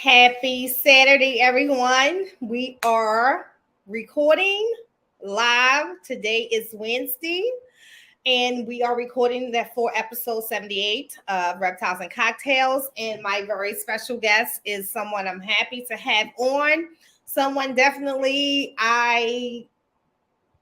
Happy Saturday, everyone. We are recording live. Today is Wednesday, and we are recording that for episode 78 of Reptiles and Cocktails. And my very special guest is someone I'm happy to have on. Someone definitely I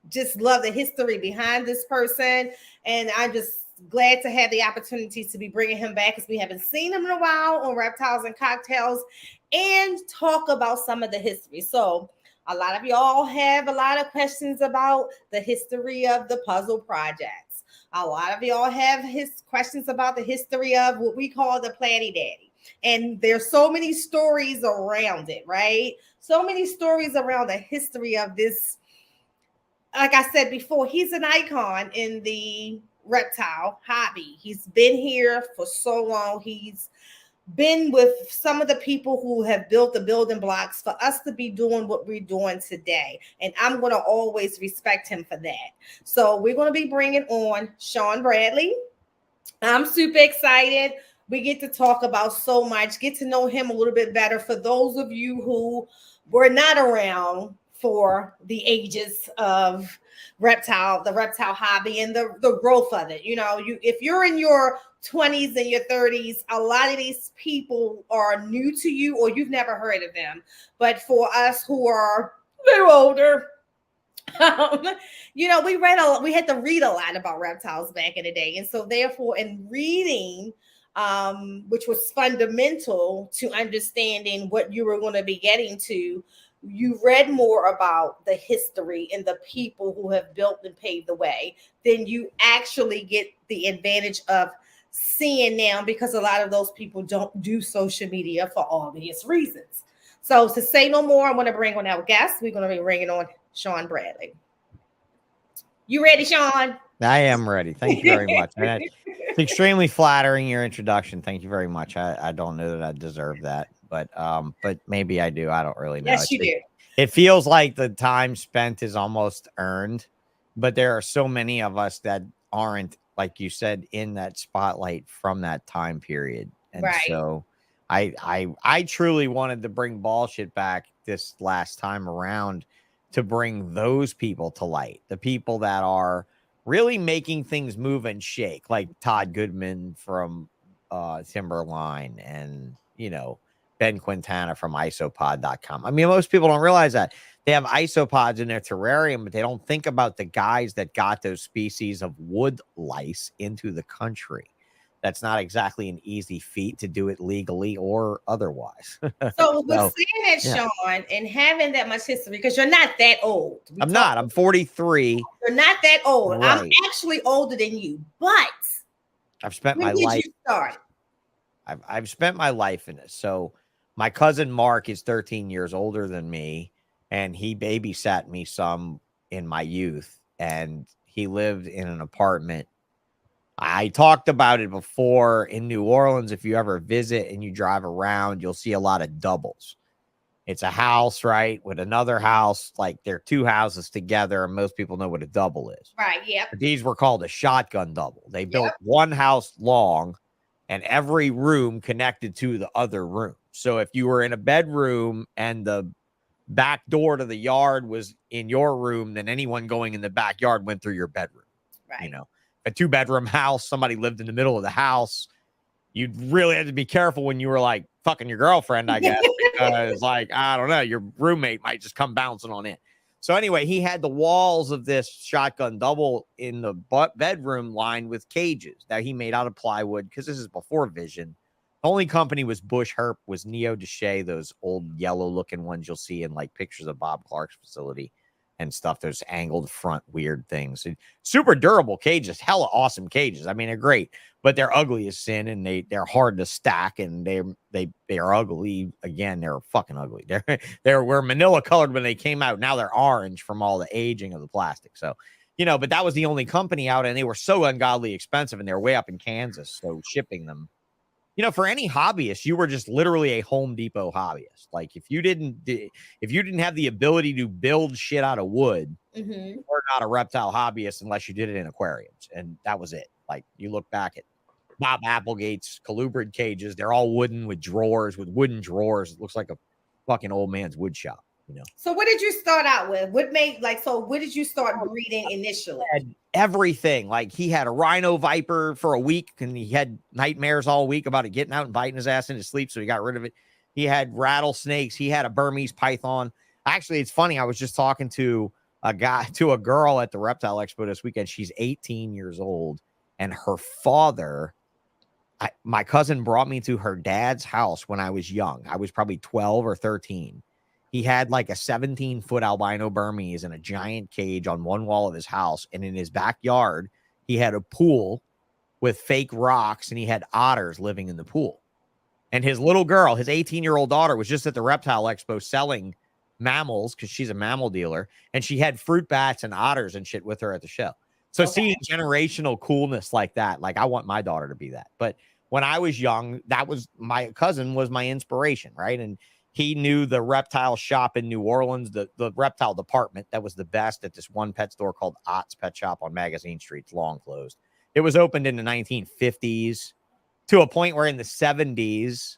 just love the history behind this person, and I'm just glad to have the opportunity to be bringing him back because we haven't seen him in a while on Reptiles and Cocktails and talk about some of the history. So a lot of y'all have a lot of questions about the history of the puzzle projects. A lot of y'all have his questions about the history of what we call the Platty Daddy. And there's so many stories around it, right? So many stories around the history of this. Like I said before, he's an icon in the reptile hobby. He's been here for so long. He's been with some of the people who have built the building blocks for us to be doing what we're doing today. And I'm going to always respect him for that. So we're going to be bringing on Sean Bradley. I'm super excited. We get to talk about so much, get to know him a little bit better. For those of you who were not around for the ages of the reptile hobby and the growth of it. If you're in your 20s and your 30s, a lot of these people are new to you or you've never heard of them. But for us who are a little older, we had to read a lot about reptiles back in the day. And so therefore in reading, which was fundamental to understanding what you were going to be getting to, you read more about the history and the people who have built and paved the way, then you actually get the advantage of seeing now, because a lot of those people don't do social media for obvious reasons. So to say no more, I'm going to bring on our guest. We're going to be bringing on Sean Bradley. You ready, Sean? I am ready. Thank you very much. It's extremely flattering, your introduction. Thank you very much. I don't know that I deserve that, but maybe I do. I don't really know. Yes, you do. It feels like the time spent is almost earned, but there are so many of us that aren't, like you said, in that spotlight from that time period. And right. So I truly wanted to bring bullshit back this last time around to bring those people to light, the people that are really making things move and shake, like Todd Goodman from Timberline and, Ben Quintana from isopod.com. I mean, most people don't realize that they have isopods in their terrarium, but they don't think about the guys that got those species of wood lice into the country. That's not exactly an easy feat to do it legally or otherwise. So with seeing that, Sean, and having that much history, because you're not that old. I'm 43. You're not that old. Right. I'm actually older than you, but I've spent my life. When did you start? I've spent my life in this. So my cousin Mark is 13 years older than me, and he babysat me some in my youth, and he lived in an apartment. I talked about it before in New Orleans. If you ever visit and you drive around, you'll see a lot of doubles. It's a house, right, with another house. Like they're two houses together, and most people know what a double is. Right, yeah. These were called a shotgun double. They built one house long, and every room connected to the other room. So if you were in a bedroom and the back door to the yard was in your room, then anyone going in the backyard went through your bedroom. Right. A 2-bedroom house, somebody lived in the middle of the house. You'd really have to be careful when you were like fucking your girlfriend, I guess, because like, I don't know, your roommate might just come bouncing on in. So anyway, he had the walls of this shotgun double in the bedroom lined with cages that he made out of plywood, because this is before Vision. The only company was Bush Herp, was Neo Deshay, those old yellow looking ones you'll see in like pictures of Bob Clark's facility and stuff. Those angled front weird things. And super durable cages, hella awesome cages. I mean, they're great, but they're ugly as sin, and they're hard to stack, and they're ugly. Again, they're fucking ugly. They were manila colored when they came out. Now they're orange from all the aging of the plastic. So, but that was the only company out, and they were so ungodly expensive, and they're way up in Kansas. So shipping them, for any hobbyist, you were just literally a Home Depot hobbyist. Like if you didn't have the ability to build shit out of wood, you were not a reptile hobbyist unless you did it in aquariums, and that was it. Like you look back at Bob Applegate's colubrid cages. They're all wooden with wooden drawers. It looks like a fucking old man's wood shop, you know. So what did you start out with? What did you start breeding initially? Had everything. Like he had a rhino viper for a week and he had nightmares all week about it getting out and biting his ass in his sleep. So he got rid of it. He had rattlesnakes. He had a Burmese python. Actually, it's funny. I was just talking to a girl at the Reptile Expo this weekend. She's 18 years old and her father, my cousin brought me to her dad's house when I was young. I was probably 12 or 13. He had like a 17-foot albino Burmese in a giant cage on one wall of his house. And in his backyard, he had a pool with fake rocks and he had otters living in the pool. And his little girl, his 18-year-old daughter, was just at the Reptile Expo selling mammals because she's a mammal dealer. And she had fruit bats and otters and shit with her at the show. So seeing generational coolness like that, like I want my daughter to be that. But when I was young, that was my cousin was my inspiration, right? And he knew the reptile shop in New Orleans, the reptile department that was the best at this one pet store called Ott's Pet Shop on Magazine Street. It's long closed. It was opened in the 1950s to a point where in the 70s,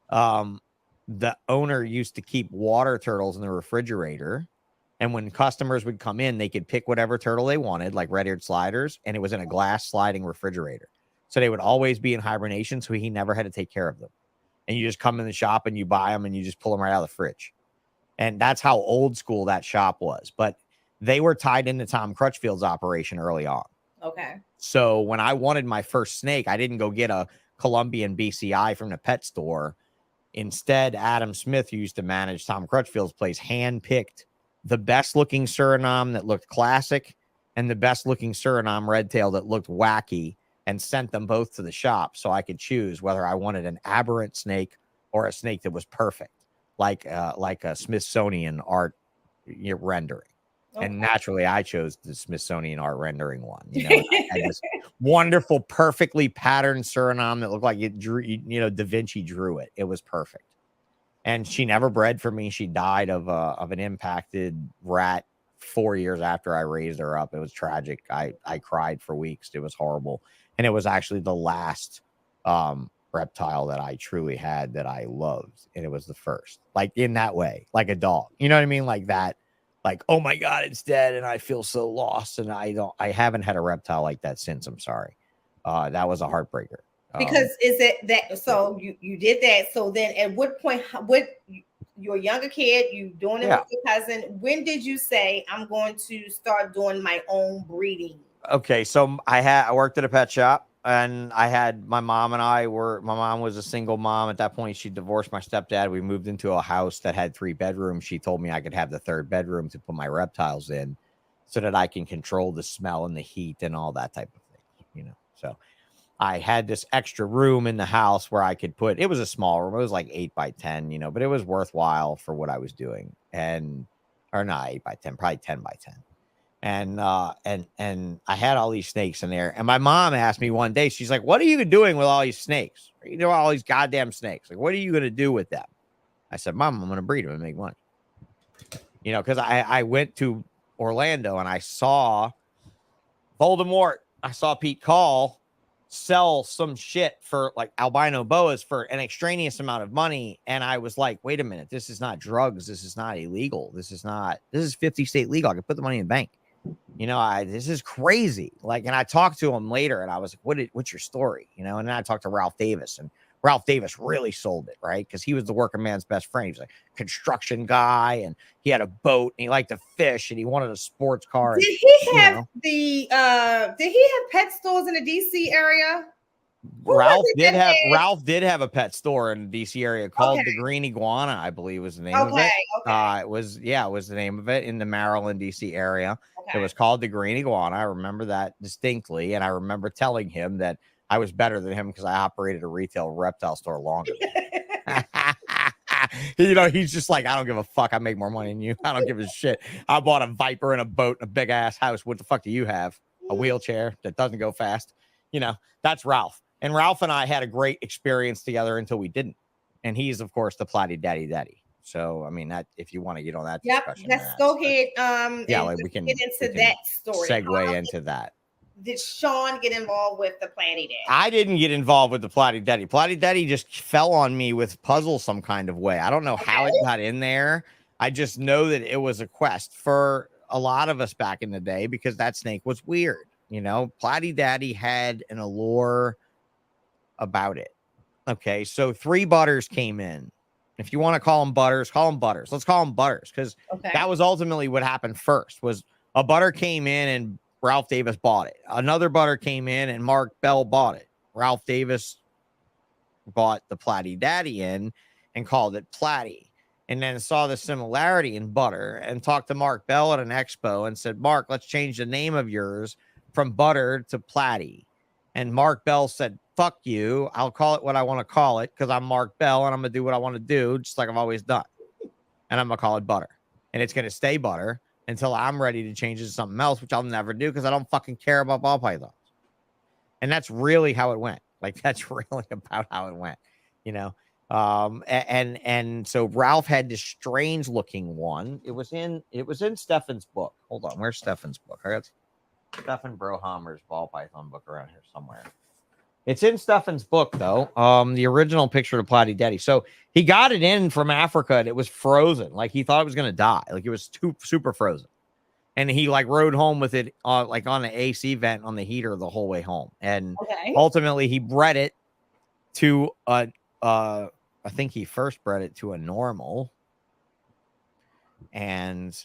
the owner used to keep water turtles in the refrigerator. And when customers would come in, they could pick whatever turtle they wanted, like red-eared sliders, and it was in a glass sliding refrigerator. So they would always be in hibernation, so he never had to take care of them. And you just come in the shop and you buy them and you just pull them right out of the fridge. And that's how old school that shop was. But they were tied into Tom Crutchfield's operation early on. Okay. So when I wanted my first snake, I didn't go get a Colombian BCI from the pet store. Instead, Adam Smith, who used to manage Tom Crutchfield's place, handpicked the best looking Suriname that looked classic and the best looking Suriname red tail that looked wacky, and sent them both to the shop so I could choose whether I wanted an aberrant snake or a snake that was perfect, like a Smithsonian art rendering. Okay. And naturally, I chose the Smithsonian art rendering one. You know, I had this wonderful, perfectly patterned Suriname that looked like it drew. You know, Da Vinci drew it. It was perfect. And she never bred for me. She died of an impacted rat 4 years after I raised her up. It was tragic. I cried for weeks. It was horrible. And it was actually the last reptile that I truly had that I loved. And it was the first, like in that way, like a dog. You know what I mean? Like that, like, oh my God, it's dead. And I feel so lost. And I haven't had a reptile like that since. I'm sorry. That was a heartbreaker. Because is it that, so you did that. So then at what point, you're a younger kid, you doing it with your cousin. When did you say, I'm going to start doing my own breeding? Okay, so I worked at a pet shop, and I had my mom was a single mom at that point. She divorced my stepdad. We moved into a house that had 3 bedrooms. She told me I could have the 3rd bedroom to put my reptiles in so that I can control the smell and the heat and all that type of thing, you know. So I had this extra room in the house where I could put, it was a small room. It was like 8 by 10, you know, but it was worthwhile for what I was doing. Or not 8 by 10, probably 10 by 10. And I had all these snakes in there. And my mom asked me one day, she's like, what are you doing with all these snakes? You know, all these goddamn snakes. Like, what are you going to do with them? I said, Mom, I'm going to breed them and make money. You know, because I went to Orlando and I saw Voldemort. I saw Pete Call sell some shit for like albino boas for an extraneous amount of money. And I was like, wait a minute, this is not drugs. This is not illegal. This is 50 state legal. I can put the money in the bank. You know, this is crazy. Like, and I talked to him later and I was like, what's your story? You know, and then I talked to Ralph Davis, and Ralph Davis really sold it, right? Because he was the working man's best friend. He was like a construction guy, and he had a boat, and he liked to fish, and he wanted a sports car. Did he have did he have pet stores in the DC area? Ralph did have a pet store in the DC area called the Green Iguana, I believe was the name of it. It was the name of it in the Maryland, DC area. It was called the Green Iguana. I remember that distinctly, and I remember telling him that I was better than him because I operated a retail reptile store longer. You know, he's just like, I don't give a fuck. I make more money than you. I don't give a shit. I bought a Viper and a boat and a big ass house. What the fuck do you have? A wheelchair that doesn't go fast. You know, that's Ralph. And Ralph and I had a great experience together until we didn't. And he's, of course, the Platty Daddy. So, I mean, that if you want to get on that discussion. Let's go ahead. Yeah, like we can get into that story. Segue into that. did Sean get involved with the Platy Daddy? I didn't get involved with the Platy Daddy. Platy Daddy just fell on me with puzzles some kind of way. I don't know how it got in there. I just know that it was a quest for a lot of us back in the day because that snake was weird. You know, Platy Daddy had an allure about it. Okay, so 3 butters came in. If you want to call them butters, call them butters. Let's call them butters because that was ultimately what happened first. Was a butter came in and Ralph Davis bought it. Another butter came in and Mark Bell bought it. Ralph Davis bought the Platy Daddy in and called it Platy. And then saw the similarity in butter and talked to Mark Bell at an expo and said, Mark, let's change the name of yours from butter to Platy. And Mark Bell said, fuck you. I'll call it what I want to call it because I'm Mark Bell and I'm going to do what I want to do, just like I've always done. And I'm going to call it butter. And it's going to stay butter until I'm ready to change it to something else, which I'll never do because I don't fucking care about ball pythons. And that's really how it went. Like, that's really about how it went, you know? And so Ralph had this strange looking one. It was in Stefan's book. Hold on. Where's Stefan's book? I got Stefan Brohammer's ball python book around here somewhere. It's in Stefan's book, though. The original picture of Platy Daddy. So he got it in from Africa and it was frozen. Like he thought it was going to die. Like it was super frozen. And he like rode home with it like on the AC vent on the heater the whole way home. And ultimately he bred it to I think he first bred it to a normal. And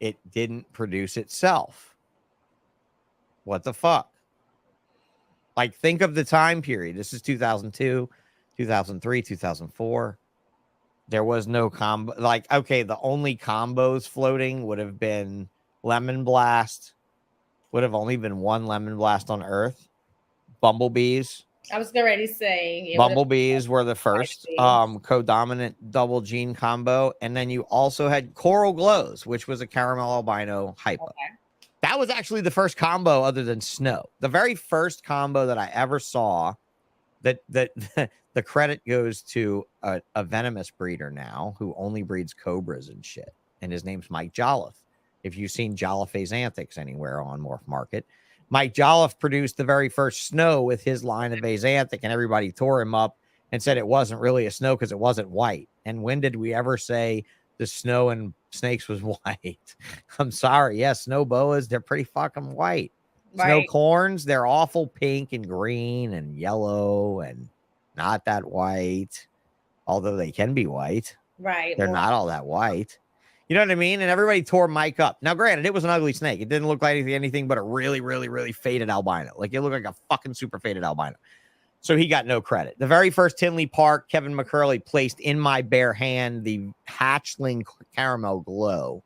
it didn't produce itself. What the fuck? Like, think of the time period. This is 2002, 2003, 2004. There was no combo. Like, okay, the only combos floating would have been Lemon Blast. Would have only been one Lemon Blast on Earth. Bumblebees. I was already saying. Bumblebees were the first codominant double gene combo. And then you also had Coral Glows, which was a caramel albino hypo. Okay. That was actually the first combo other than Snow. The very first combo that I ever saw that the credit goes to a venomous breeder now who only breeds cobras and shit. And his name's Mike Jolliffe. If you've seen Jolliffe Axanthics anywhere on Morph Market, Mike Jolliffe produced the very first Snow with his line of Axanthic, and everybody tore him up and said it wasn't really a Snow because it wasn't white. And when did we ever say the Snow and snakes was white? I'm sorry. Yes, snow boas, they're pretty fucking white. Right. Snow corns, they're awful pink and green and yellow and not that white, although they can be white. Right. They're not all that white. You know what I mean? And everybody tore Mike up. Now, granted, it was an ugly snake. It didn't look like anything but a really faded albino. Like, it looked like a fucking super faded albino. So he got no credit. The very first Tinley Park, Kevin McCurley placed in my bare hand the hatchling caramel glow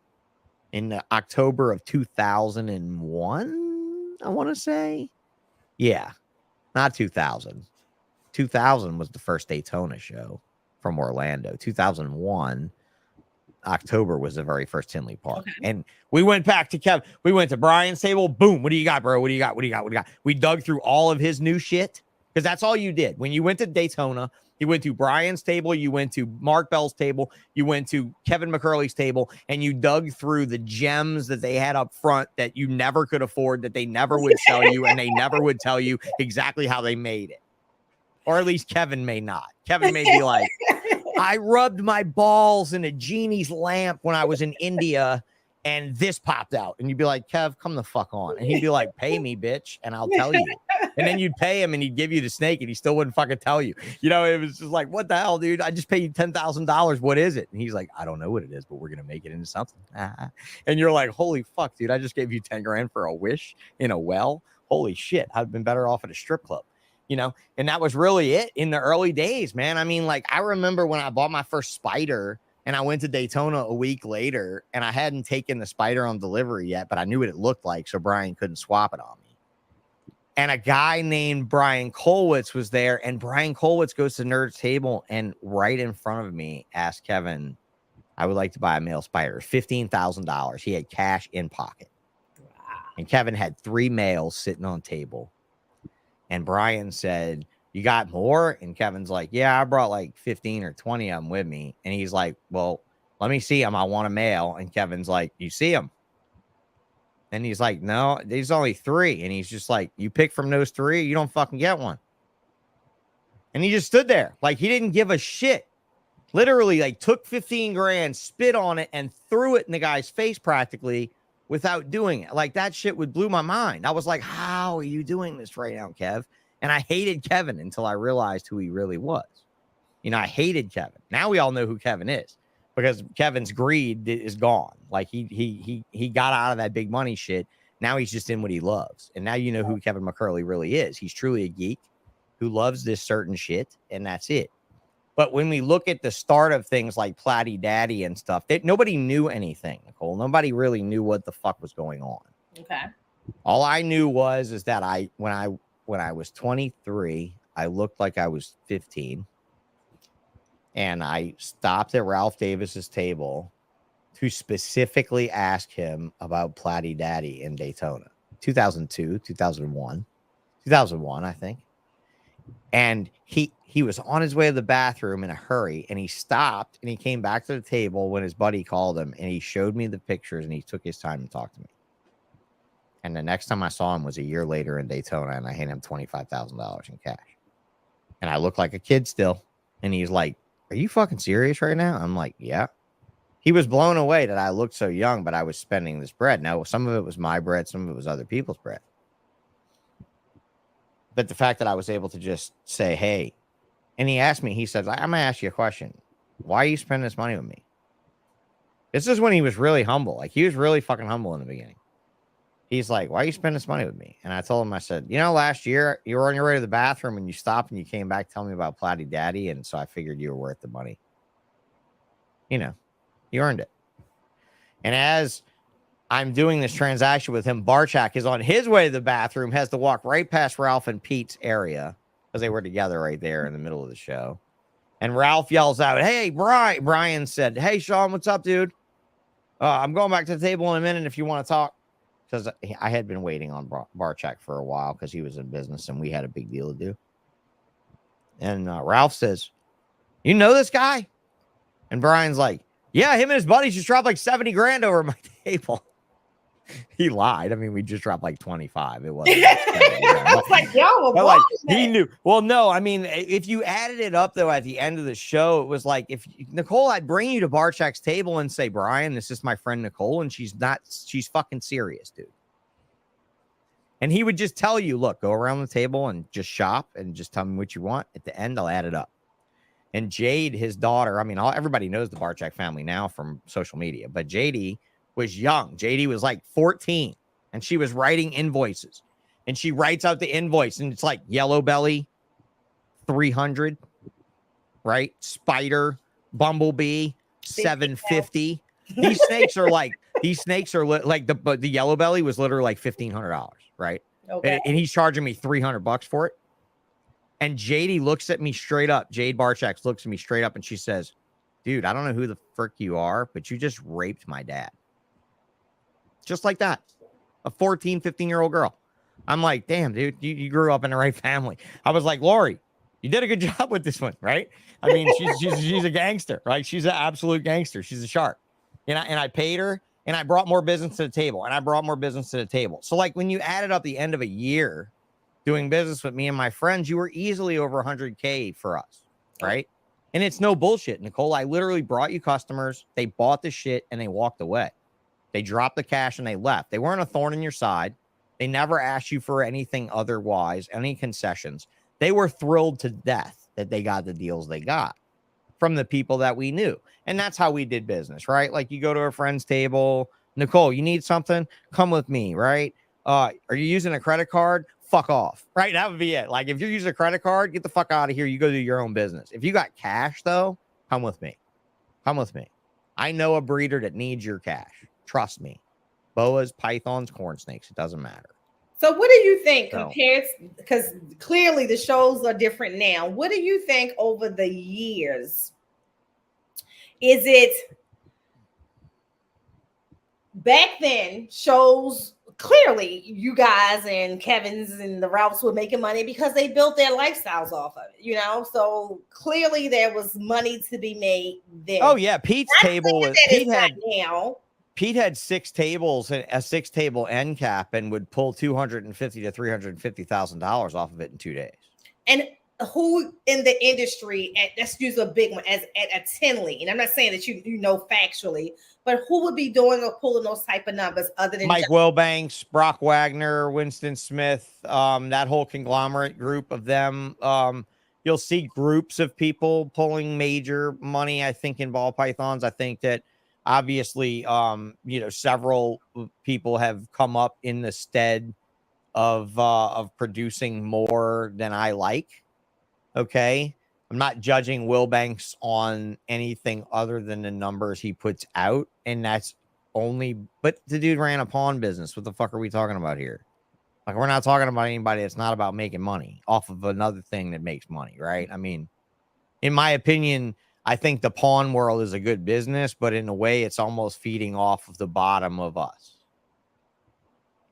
in October of 2001, I want to say. Yeah, not 2000. 2000 was the first Daytona show from Orlando. 2001, October was the very first Tinley Park. Okay. And we went back to Kevin. We went to Brian's table. Boom. What do you got, bro? What do you got? What do you got? What do you got? We dug through all of his new shit. Because that's all you did. When you went to Daytona, you went to Brian's table, you went to Mark Bell's table, you went to Kevin McCurley's table, and you dug through the gems that they had up front that you never could afford, that they never would sell you, and they never would tell you exactly how they made it. Or at least Kevin may not. Kevin may be like, I rubbed my balls in a genie's lamp when I was in India, and this popped out. And you'd be like, Kev, come the fuck on. And he'd be like, pay me, bitch, and I'll tell you. And then you'd pay him and he'd give you the snake and he still wouldn't fucking tell you. You know, it was just like, what the hell, dude? I just paid you $10,000. What is it? And he's like, I don't know what it is, but we're going to make it into something. And you're like, holy fuck, dude. I just gave you 10 grand for a wish in a well. Holy shit. I've been better off at a strip club, you know? And that was really it in the early days, man. I mean, like, I remember when I bought my first spider and I went to Daytona a week later and I hadn't taken the spider on delivery yet, but I knew what it looked like. So Brian couldn't swap it on me. And a guy named Brian Kolwitz was there, and Brian Kolwitz goes to Nerd's table and right in front of me asked Kevin, I would like to buy a male spider, $15,000. He had cash in pocket. Wow. And Kevin had 3 males sitting on table. And Brian said, you got more? And Kevin's like, yeah, I brought like 15 or 20 of them with me. And he's like, well, let me see them. I want a male. And Kevin's like, you see them? And he's like, no, there's only 3. And he's just like, you pick from those 3, you don't fucking get one. And he just stood there. Like, he didn't give a shit. Literally, like, took 15 grand, spit on it, and threw it in the guy's face practically without doing it. Like, that shit would blew my mind. I was like, how are you doing this right now, Kev? And I hated Kevin until I realized who he really was. You know, I hated Kevin. Now we all know who Kevin is because Kevin's greed is gone. Like, he got out of that big money shit. Now he's just in what he loves. And now you know who Kevin McCurley really is. He's truly a geek who loves this certain shit, and that's it. But when we look at the start of things like Platty Daddy and stuff, nobody knew anything, Nicole. Nobody really knew what the fuck was going on. Okay. All I knew is that when I was 23, I looked like I was 15. And I stopped at Ralph Davis's table to specifically ask him about Platty Daddy in Daytona. 2002, 2001, I think. And he was on his way to the bathroom in a hurry, and he stopped and he came back to the table when his buddy called him, and he showed me the pictures and he took his time to talk to me. And the next time I saw him was a year later in Daytona, and I handed him $25,000 in cash. And I looked like a kid still. And he's like, are you fucking serious right now? I'm like, yeah. He was blown away that I looked so young, but I was spending this bread. Now, some of it was my bread, some of it was other people's bread. But the fact that I was able to just say, hey, and he asked me, he said, I'm going to ask you a question. Why are you spending this money with me? This is when he was really humble. Like, he was really fucking humble in the beginning. He's like, why are you spending this money with me? And I told him, I said, you know, last year you were on your way to the bathroom and you stopped and you came back telling me about Platty Daddy. And so I figured you were worth the money. You know, you earned it. And as I'm doing this transaction with him, Barchak is on his way to the bathroom, has to walk right past Ralph and Pete's area because they were together right there in the middle of the show. And Ralph yells out, hey, Brian. Brian said, hey, Sean, what's up, dude? I'm going back to the table in a minute if you want to talk. Because I had been waiting on Barchak for a while because he was in business and we had a big deal to do. And Ralph says, you know this guy? And Brian's like, yeah, him and his buddies just dropped like 70 grand over my table. He lied. I mean, we just dropped like 25. It wasn't. I was like, yo, like, he knew. Well, no, I mean, if you added it up though, at the end of the show, it was like, if Nicole, I'd bring you to Barchak's table and say, Brian, this is my friend Nicole, and she's fucking serious, dude. And he would just tell you, look, go around the table and just shop and just tell me what you want. At the end, I'll add it up. And Jade, his daughter, I mean, everybody knows the Barchak family now from social media, but JD was young. JD was like 14 and she was writing invoices, and she writes out the invoice and it's like Yellow Belly 300, right? Spider, Bumblebee 750. These snakes are like the Yellow Belly was literally like $1,500, right? Okay. And he's charging me $300 for it. And JD looks at me straight up. Jade Barchak looks at me straight up and she says, dude, I don't know who the frick you are, but you just raped my dad. Just like that. A 14, 15-year-old girl. I'm like, damn, dude, you grew up in the right family. I was like, Lori, you did a good job with this one, right? I mean, she's a gangster, right? She's an absolute gangster. She's a shark. And I paid her, and I brought more business to the table, and I brought more business to the table. So, like, when you added up the end of a year doing business with me and my friends, you were easily over 100K for us, right? And it's no bullshit, Nicole. I literally brought you customers. They bought the shit, and they walked away. They dropped the cash and they left. They weren't a thorn in your side. They never asked you for anything otherwise, any concessions. They were thrilled to death that they got the deals they got from the people that we knew. And that's how we did business, right? Like, you go to a friend's table. Nicole, you need something? Come with me, right? Are you using a credit card? Fuck off, right? That would be it. Like, if you're using a credit card, get the fuck out of here. You go do your own business. If you got cash, though, come with me. Come with me. I know a breeder that needs your cash. Trust me. Boas, pythons, corn snakes. It doesn't matter. So what do you think compared, because clearly the shows are different now. What do you think over the years? Is it back then shows, clearly you guys and Kevin's and the Ralphs were making money because they built their lifestyles off of it, you know? So clearly there was money to be made then. Oh yeah, Pete's table was Pete had now. Pete had 6 tables, a 6-table end cap, and would pull $250,000 to $350,000 off of it in 2 days. And who in the industry, let's use a big one, as at a Tinley, and I'm not saying that you know factually, but who would be doing or pulling those type of numbers other than Mike Wilbanks, Brock Wagner, Winston Smith, that whole conglomerate group of them. You'll see groups of people pulling major money, I think, in ball pythons. I think that obviously, several people have come up in the stead of producing more than I like. Okay. I'm not judging Wilbanks on anything other than the numbers he puts out. And that's but the dude ran a pawn business. What the fuck are we talking about here? Like, we're not talking about anybody that's not about making money off of another thing that makes money, right? I mean, in my opinion, I think the pawn world is a good business, but in a way, it's almost feeding off of the bottom of us,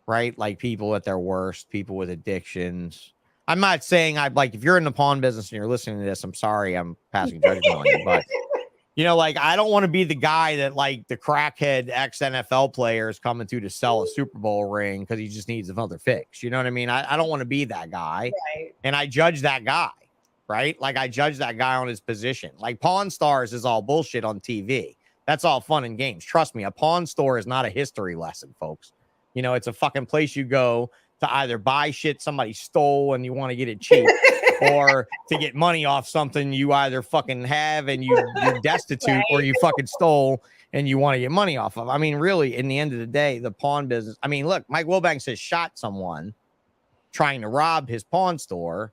right? Like people at their worst, people with addictions. I'm not saying if you're in the pawn business and you're listening to this, I'm sorry, I'm passing judgment on you, but I don't want to be the guy that the crackhead ex-NFL player is coming to sell a Super Bowl ring because he just needs another fix. You know what I mean? I don't want to be that guy. Right. And I judge that guy, right? I judge that guy on his position. Pawn Stars is all bullshit on TV. That's all fun and games. Trust me, a pawn store is not a history lesson, folks. It's a fucking place you go to either buy shit somebody stole and you want to get it cheap, or to get money off something you either fucking have and you're destitute, right, or you fucking stole and you want to get money off of. I mean, really, in the end of the day, the pawn business. I mean, look, Mike Wilbanks has shot someone trying to rob his pawn store.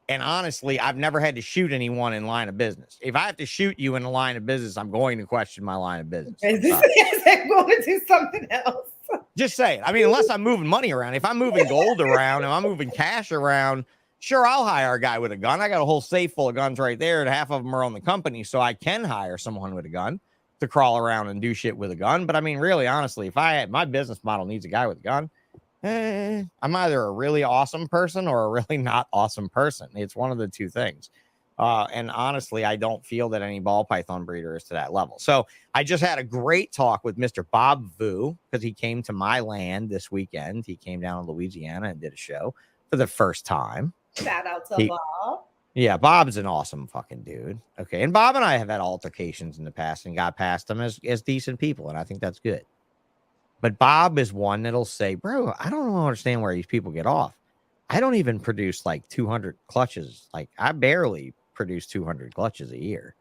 And honestly, I've never had to shoot anyone in line of business. If I have to shoot you in a line of business, I'm going to question my line of business. Is that going to do something else? Just say it. I mean, unless I'm moving money around. If I'm moving gold around and I'm moving cash around, sure, I'll hire a guy with a gun. I got a whole safe full of guns right there, and half of them are on the company, so I can hire someone with a gun to crawl around and do shit with a gun. But I mean, really, honestly, if my business model needs a guy with a gun, I'm either a really awesome person or a really not awesome person. It's one of the two things. And honestly, I don't feel that any ball python breeder is to that level. So I just had a great talk with Mr. Bob Vu, because he came to my land this weekend. He came down to Louisiana and did a show for the first time. Shout out to Bob. Yeah, Bob's an awesome fucking dude. Okay. And Bob and I have had altercations in the past and got past them as decent people. And I think that's good. But Bob is one that'll say, bro, I don't understand where these people get off. I don't even produce 200 clutches. I barely produce 200 clutches a year,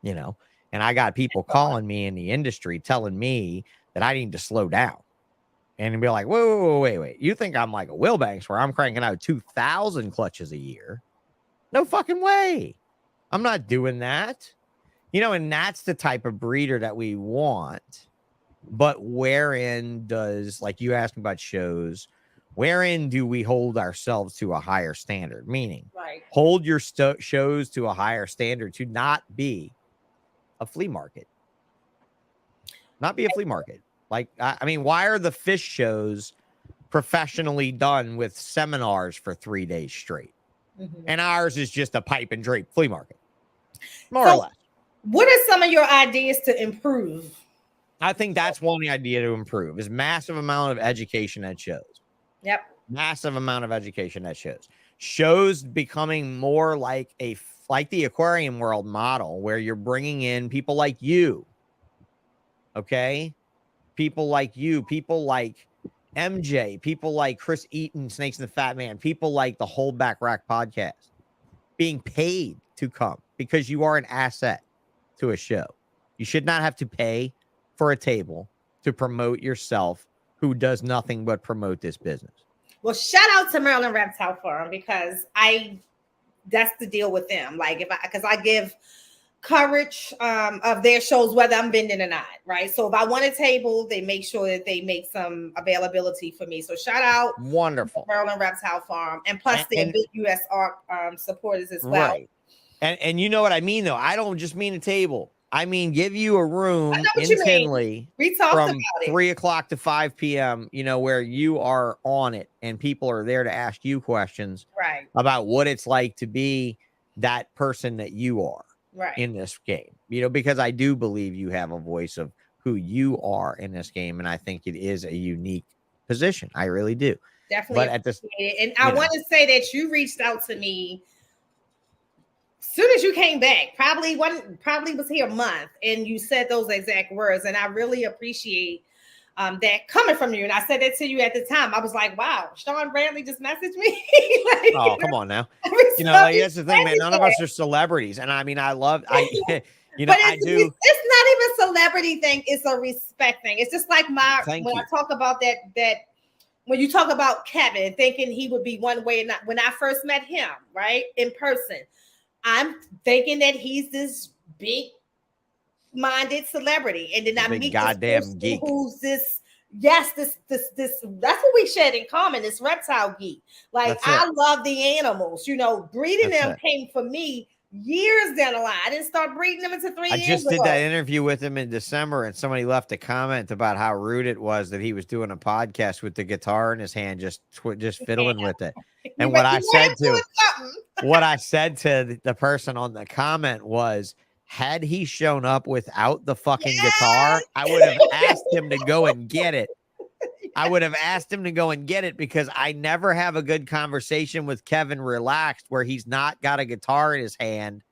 and I got people calling me in the industry telling me that I need to slow down and be like, whoa, wait. You think I'm like a Wilbanks where I'm cranking out 2,000 clutches a year? No fucking way. I'm not doing that. And that's the type of breeder that we want. But wherein does, you asked me about shows, wherein do we hold ourselves to a higher standard? Meaning, right, hold your shows to a higher standard to not be a flea market. Not be a flea market. I mean, why are the fish shows professionally done with seminars for 3 days straight? Mm-hmm. And ours is just a pipe and drape flea market, more or less. What are some of your ideas to improve? I think that's one idea to improve is massive amount of education at shows. Yep. Massive amount of education at shows. Shows becoming more like the aquarium world model, where you're bringing in people like you. Okay. People like you, people like MJ, people like Chris Eaton, Snakes and the Fat Man, people like the Hold Back Rack podcast being paid to come because you are an asset to a show. You should not have to pay for a table to promote yourself, who does nothing but promote this business. Well, shout out to Maryland Reptile Farm, because that's the deal with them. Because I give coverage of their shows, whether I'm vending or not, right? So if I want a table, they make sure that they make some availability for me. So shout out, wonderful, Maryland Reptile Farm, and plus they're big US supporters as well. Right. And you know what I mean, though. I don't just mean a table. I mean, give you a room in Tinley from 3 o'clock to 5 p.m., where you are on it and people are there to ask you questions about what it's like to be that person that you are in this game, because I do believe you have a voice of who you are in this game. And I think it is a unique position. I really do. Definitely. But at this, and I want to say that you reached out to me as soon as you came back, probably was here a month, and you said those exact words. And I really appreciate that coming from you. And I said that to you at the time. I was like, wow, Sean Bradley just messaged me. Like, oh, come on now. Like, that's the thing, man. None of us are celebrities. And I mean, I do. It's not even a celebrity thing. It's a respect thing. It's just like I talk about that when you talk about Kevin, thinking he would be one way, and when I first met him, right, in person, I'm thinking that he's this big-minded celebrity, and then I meet goddamn geek who's this. Yes, this. That's what we shared in common. This reptile geek. Like, I love the animals. Breeding them came for me years down the line. I didn't start breeding them until 3 years ago. I just did that interview with him in December, and somebody left a comment about how rude it was that he was doing a podcast with the guitar in his hand, just fiddling with it. And what I said to the person on the comment was, had he shown up without the fucking guitar, I would have asked him to go and get it. I would have asked him to go and get it, because I never have a good conversation with Kevin relaxed where he's not got a guitar in his hand,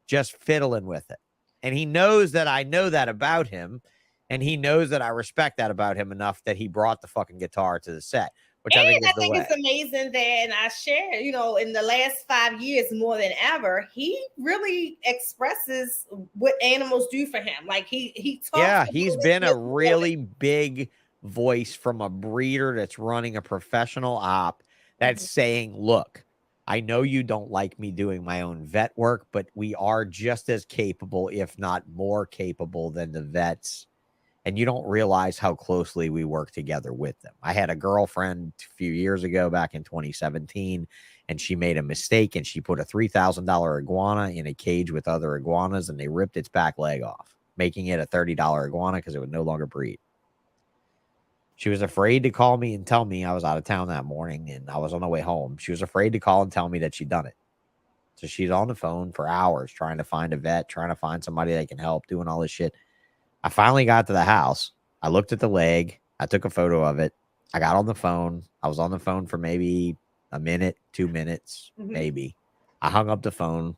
just fiddling with it. And he knows that I know that about him. And he knows that I respect that about him enough that he brought the fucking guitar to the set, which I think it's amazing that, and I share, in the last 5 years more than ever, he really expresses what animals do for him. Like he talks. Yeah, he's been a really big voice from a breeder that's running a professional op that's saying, look, I know you don't like me doing my own vet work, but we are just as capable, if not more capable than the vets. And you don't realize how closely we work together with them. I had a girlfriend a few years ago, back in 2017, and she made a mistake, and she put a $3,000 iguana in a cage with other iguanas, and they ripped its back leg off, making it a $30 iguana because it would no longer breed. She was afraid to call me and tell me. I was out of town that morning, and I was on the way home. She was afraid to call and tell me that she'd done it. So she's on the phone for hours trying to find a vet, trying to find somebody that can help, doing all this shit. I finally got to the house. I looked at the leg. I took a photo of it. I got on the phone. I was on the phone for maybe a minute, 2 minutes, maybe. I hung up the phone.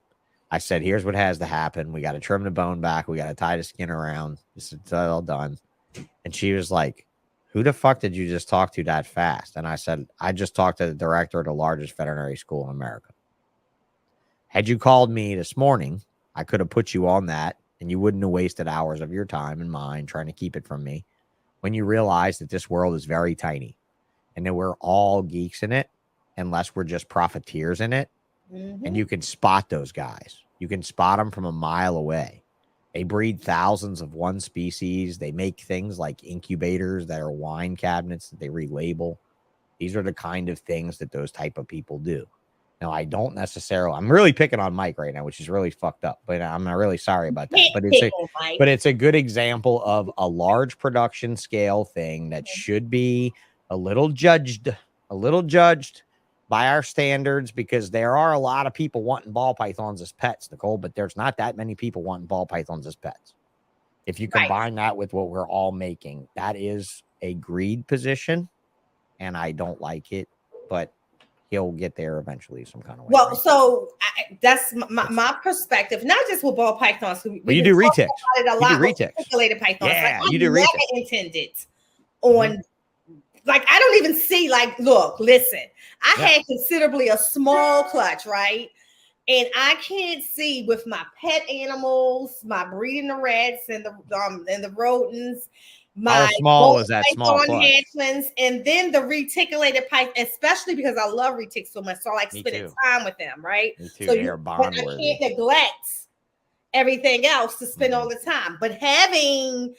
I said, here's what has to happen. We got to trim the bone back. We got to tie the skin around. It's all done. And she was like, who the fuck did you just talk to that fast? And I said, I just talked to the director of the largest veterinary school in America. Had you called me this morning, I could have put you on that, and you wouldn't have wasted hours of your time and mine trying to keep it from me, when you realize that this world is very tiny and that we're all geeks in it, unless we're just profiteers in it. And you can spot those guys. You can spot them from a mile away. They breed thousands of one species. They make things like incubators that are wine cabinets that they relabel. These are the kind of things that those type of people do. Now, I don't necessarily, I'm really picking on Mike right now, which is really fucked up, but I'm not really sorry about that. But it's a good example of a large production scale thing that should be a little judged by our standards, because there are a lot of people wanting ball pythons as pets, Nicole, but there's not that many people wanting ball pythons as pets. If you combine that with what we're all making, that is a greed position, and I don't like it, but he'll get there eventually some kind of way. Well, right? So that's my perspective, not just with ball pythons. But you do retics. You do retics. Articulated pythons. Yeah, like, you do retics. I never intended on... Like, I don't even see, like, look, listen, I had considerably a small clutch, right? And I can't see with my pet animals, my breeding the rats and the rodents, how small is that small hatchlings, and then the reticulated python, especially because I love retics so much. So I like spending time with them, right? Me too. So they are bond I can't neglect everything else to spend all the time. But having,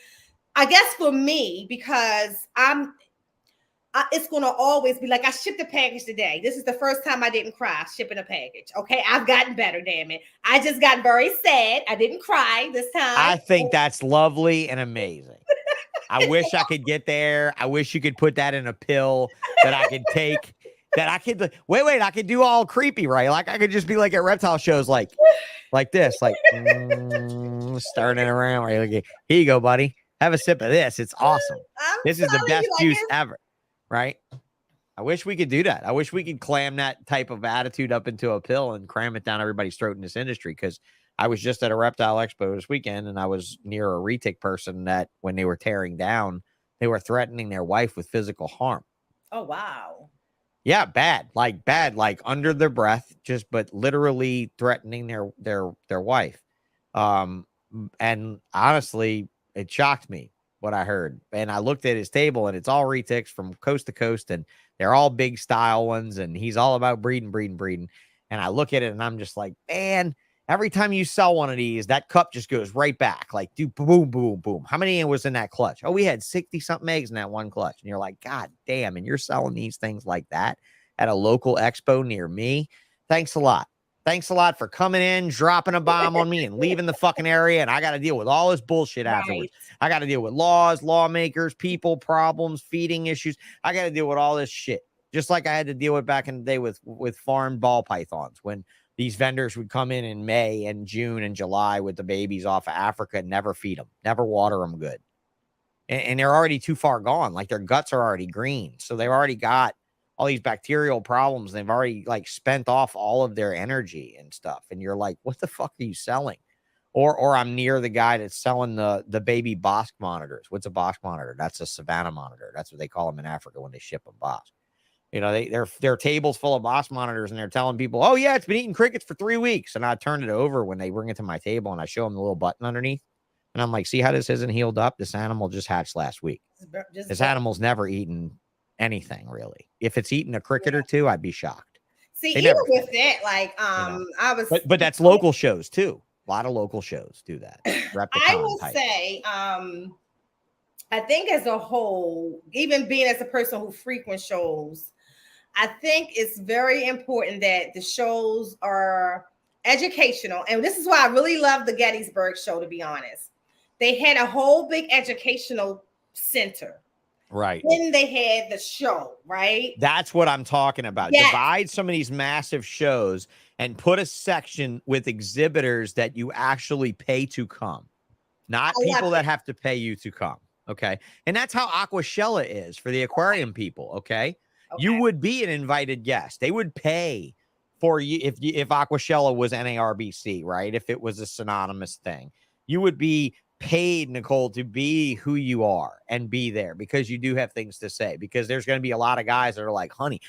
I guess for me, because it's going to always be like, I shipped a package today. This is the first time I didn't cry shipping a package. Okay. I've gotten better, damn it. I just got very sad. I didn't cry this time. I think that's lovely and amazing. I wish I could get there. I wish you could put that in a pill that I could take, that I could wait, I could do all creepy, right? Like I could just be like at reptile shows, like this, like starting around, right? Like, here you go, buddy. have a sip of this. It's awesome. This is the best juice it's ever, right? I wish we could do that. I wish we could clam that type of attitude up into a pill and cram it down everybody's throat in this industry. Because I was just at a reptile expo this weekend, and I was near a retic person that when they were tearing down, they were threatening their wife with physical harm. Oh, wow. Yeah, bad, like under their breath, but literally threatening their wife. And honestly, it shocked me what I heard. And I looked at his table, and it's all retics from coast to coast, and they're all big style ones, and he's all about breeding. And I look at it, and I'm just like, man, every time you sell one of these, that cup just goes right back. Like, dude, boom, boom, boom. How many was in that clutch? Oh, we had 60-something eggs in that one clutch. And you're like, God damn. And you're selling these things like that at a local expo near me. Thanks a lot. Thanks a lot for coming in, dropping a bomb on me, and leaving the fucking area. And I got to deal with all this bullshit afterwards. I got to deal with laws, lawmakers, people, problems, feeding issues. I got to deal with all this shit. Just like I had to deal with back in the day with farmed ball pythons, when these vendors would come in May and June and July with the babies off of Africa and never feed them, never water them good. And they're already too far gone. Like, their guts are already green. So they've already got all these bacterial problems. They've already like spent off all of their energy and stuff. And you're like, what the fuck are you selling? Or I'm near the guy that's selling the baby Bosc monitors. What's a Bosc monitor? That's a Savannah monitor. That's what they call them in Africa when they ship them Bosc. You know, their tables full of Bosc monitors, and they're telling people, oh yeah, it's been eating crickets for 3 weeks. And I turn it over when they bring it to my table, and I show them the little button underneath. And I'm like, see how this isn't healed up? This animal just hatched last week. This animal's never eaten anything, really. If it's eaten a cricket or two, I'd be shocked. See, even with that, like, I was, but that's local shows too. A lot of local shows do that. I will say, I think as a whole, even being as a person who frequents shows, I think it's very important that the shows are educational. And this is why I really love the Gettysburg show, to be honest. They had a whole big educational center. Right. Then they had the show, right? That's what I'm talking about. Yes. Divide some of these massive shows and put a section with exhibitors that you actually pay to come, not people that have to pay you to come. Okay. And that's how Aquashella is for the aquarium people. Okay. You would be an invited guest. They would pay for you if Aquashella was NARBC, right? If it was a synonymous thing, you would be paid, Nicole, to be who you are and be there because you do have things to say, because there's going to be a lot of guys that are like, honey,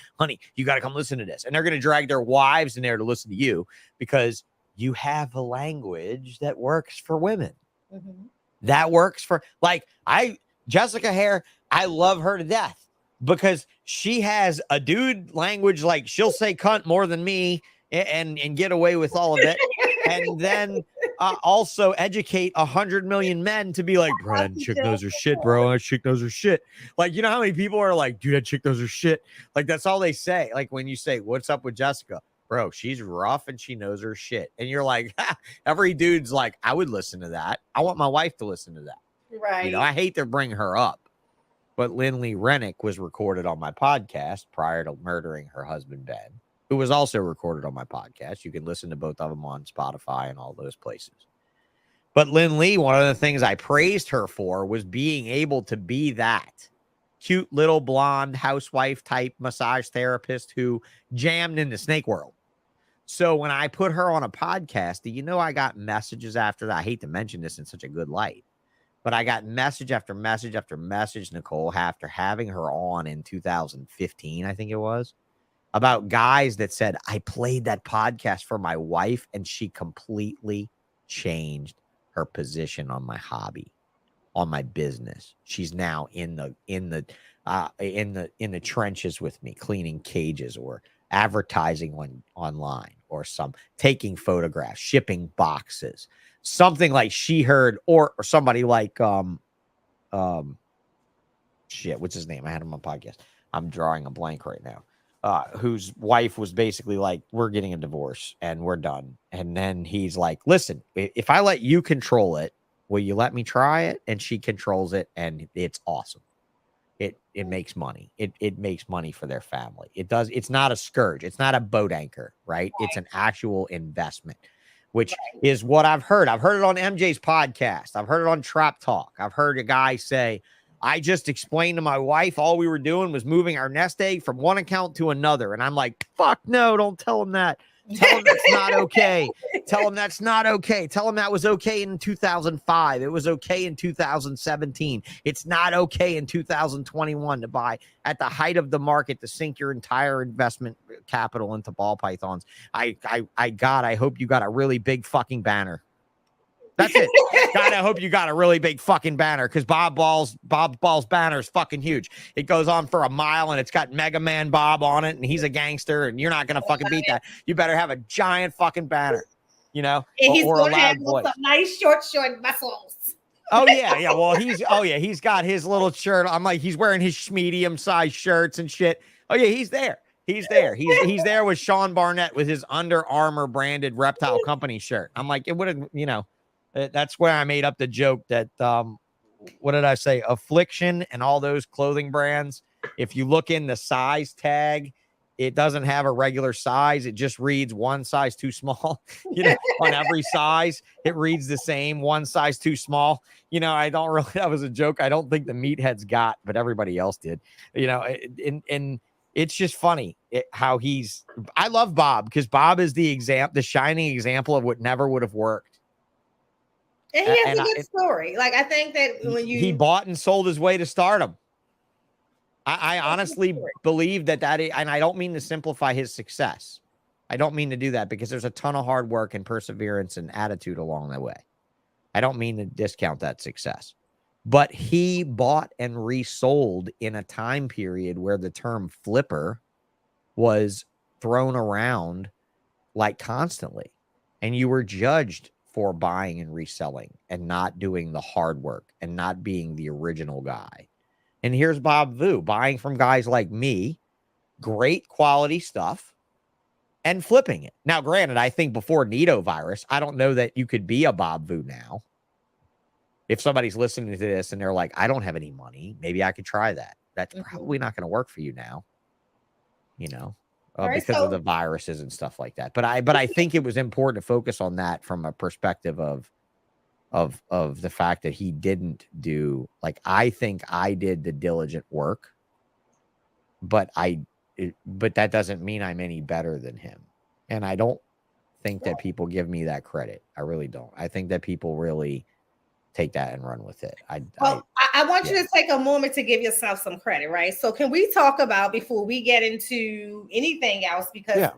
you got to come listen to this. And they're going to drag their wives in there to listen to you because you have a language that works for women. Mm-hmm. That works for, like, Jessica Hare, I love her to death because she has a dude language. Like, she'll say cunt more than me and get away with all of it. And then also educate 100 million men to be like, bro, that chick knows her shit, bro. That chick knows her shit. Like, you know how many people are like, dude, that chick knows her shit. Like, that's all they say. Like, when you say, what's up with Jessica? Bro, she's rough and she knows her shit. And you're like, every dude's like, I would listen to that. I want my wife to listen to that. Right. You know, I hate to bring her up, but Lindley Rennick was recorded on my podcast prior to murdering her husband, Ben, who was also recorded on my podcast. You can listen to both of them on Spotify and all those places. But Lindley, one of the things I praised her for was being able to be that cute little blonde housewife type massage therapist who jammed into snake world. So when I put her on a podcast, you know, I got messages after that. I hate to mention this in such a good light, but I got message after message after message, Nicole, after having her on in 2015, I think it was, about guys that said, I played that podcast for my wife and she completely changed her position on my hobby, on my business. She's now in the trenches with me, cleaning cages or advertising online or taking photographs, shipping boxes, something like she heard, or somebody like, shit, what's his name? I had him on podcast. I'm drawing a blank right now. Whose wife was basically like, we're getting a divorce and we're done. And then he's like, listen, if I let you control it, will you let me try it? And she controls it and it's awesome. It makes money. It makes money for their family. It does. It's not a scourge. It's not a boat anchor, right? It's an actual investment. which is what I've heard. I've heard it on MJ's podcast. I've heard it on Trap Talk. I've heard a guy say, I just explained to my wife all we were doing was moving our nest egg from one account to another. And I'm like, fuck no, don't tell him that. Tell him that's not okay. Tell him that's not okay. Tell him that was okay in 2005. It was okay in 2017. It's not okay in 2021 to buy at the height of the market to sink your entire investment capital into ball pythons. I hope you got a really big fucking banner. That's it. God, I hope you got a really big fucking banner because Bob Ball's banner is fucking huge. It goes on for a mile and it's got Mega Man Bob on it and he's a gangster and you're not gonna fucking beat that. You better have a giant fucking banner, you know, and he's or a loud voice. Some nice short muscles. Oh yeah. Well, he's got his little shirt. I'm like, he's wearing his medium sized shirts and shit. Oh yeah, he's there. He's there. He's there with Sean Barnett with his Under Armour branded Reptile Company shirt. I'm like, it would have, you know. That's where I made up the joke that, what did I say? Affliction and all those clothing brands. If you look in the size tag, it doesn't have a regular size. It just reads one size too small, you know, on every size. It reads the same, one size too small. You know, I don't really, that was a joke. I don't think the meatheads got, but everybody else did, you know, and it's just funny how I love Bob because Bob is the shining example of what never would have worked. And he has a good story. Like, I think that when he bought and sold his way to stardom. I honestly believe that and I don't mean to simplify his success. I don't mean to do that because there's a ton of hard work and perseverance and attitude along the way. I don't mean to discount that success. But he bought and resold in a time period where the term flipper was thrown around like constantly. And you were judged for buying and reselling and not doing the hard work and not being the original guy. And here's Bob Vu buying from guys like me, great quality stuff and flipping it. Now, granted, I think before Nido virus, I don't know that you could be a Bob Vu now. If somebody's listening to this and they're like, I don't have any money, maybe I could try that. That's probably not going to work for you now, you know. Because of the viruses and stuff like that. But I think it was important to focus on that from a perspective of the fact that he didn't do, like, I think I did the diligent work, but that doesn't mean I'm any better than him. And I don't think that people give me that credit. I really don't. I think that people really take that and run with it. I want you to take a moment to give yourself some credit, right? So can we talk about, before we get into anything else, because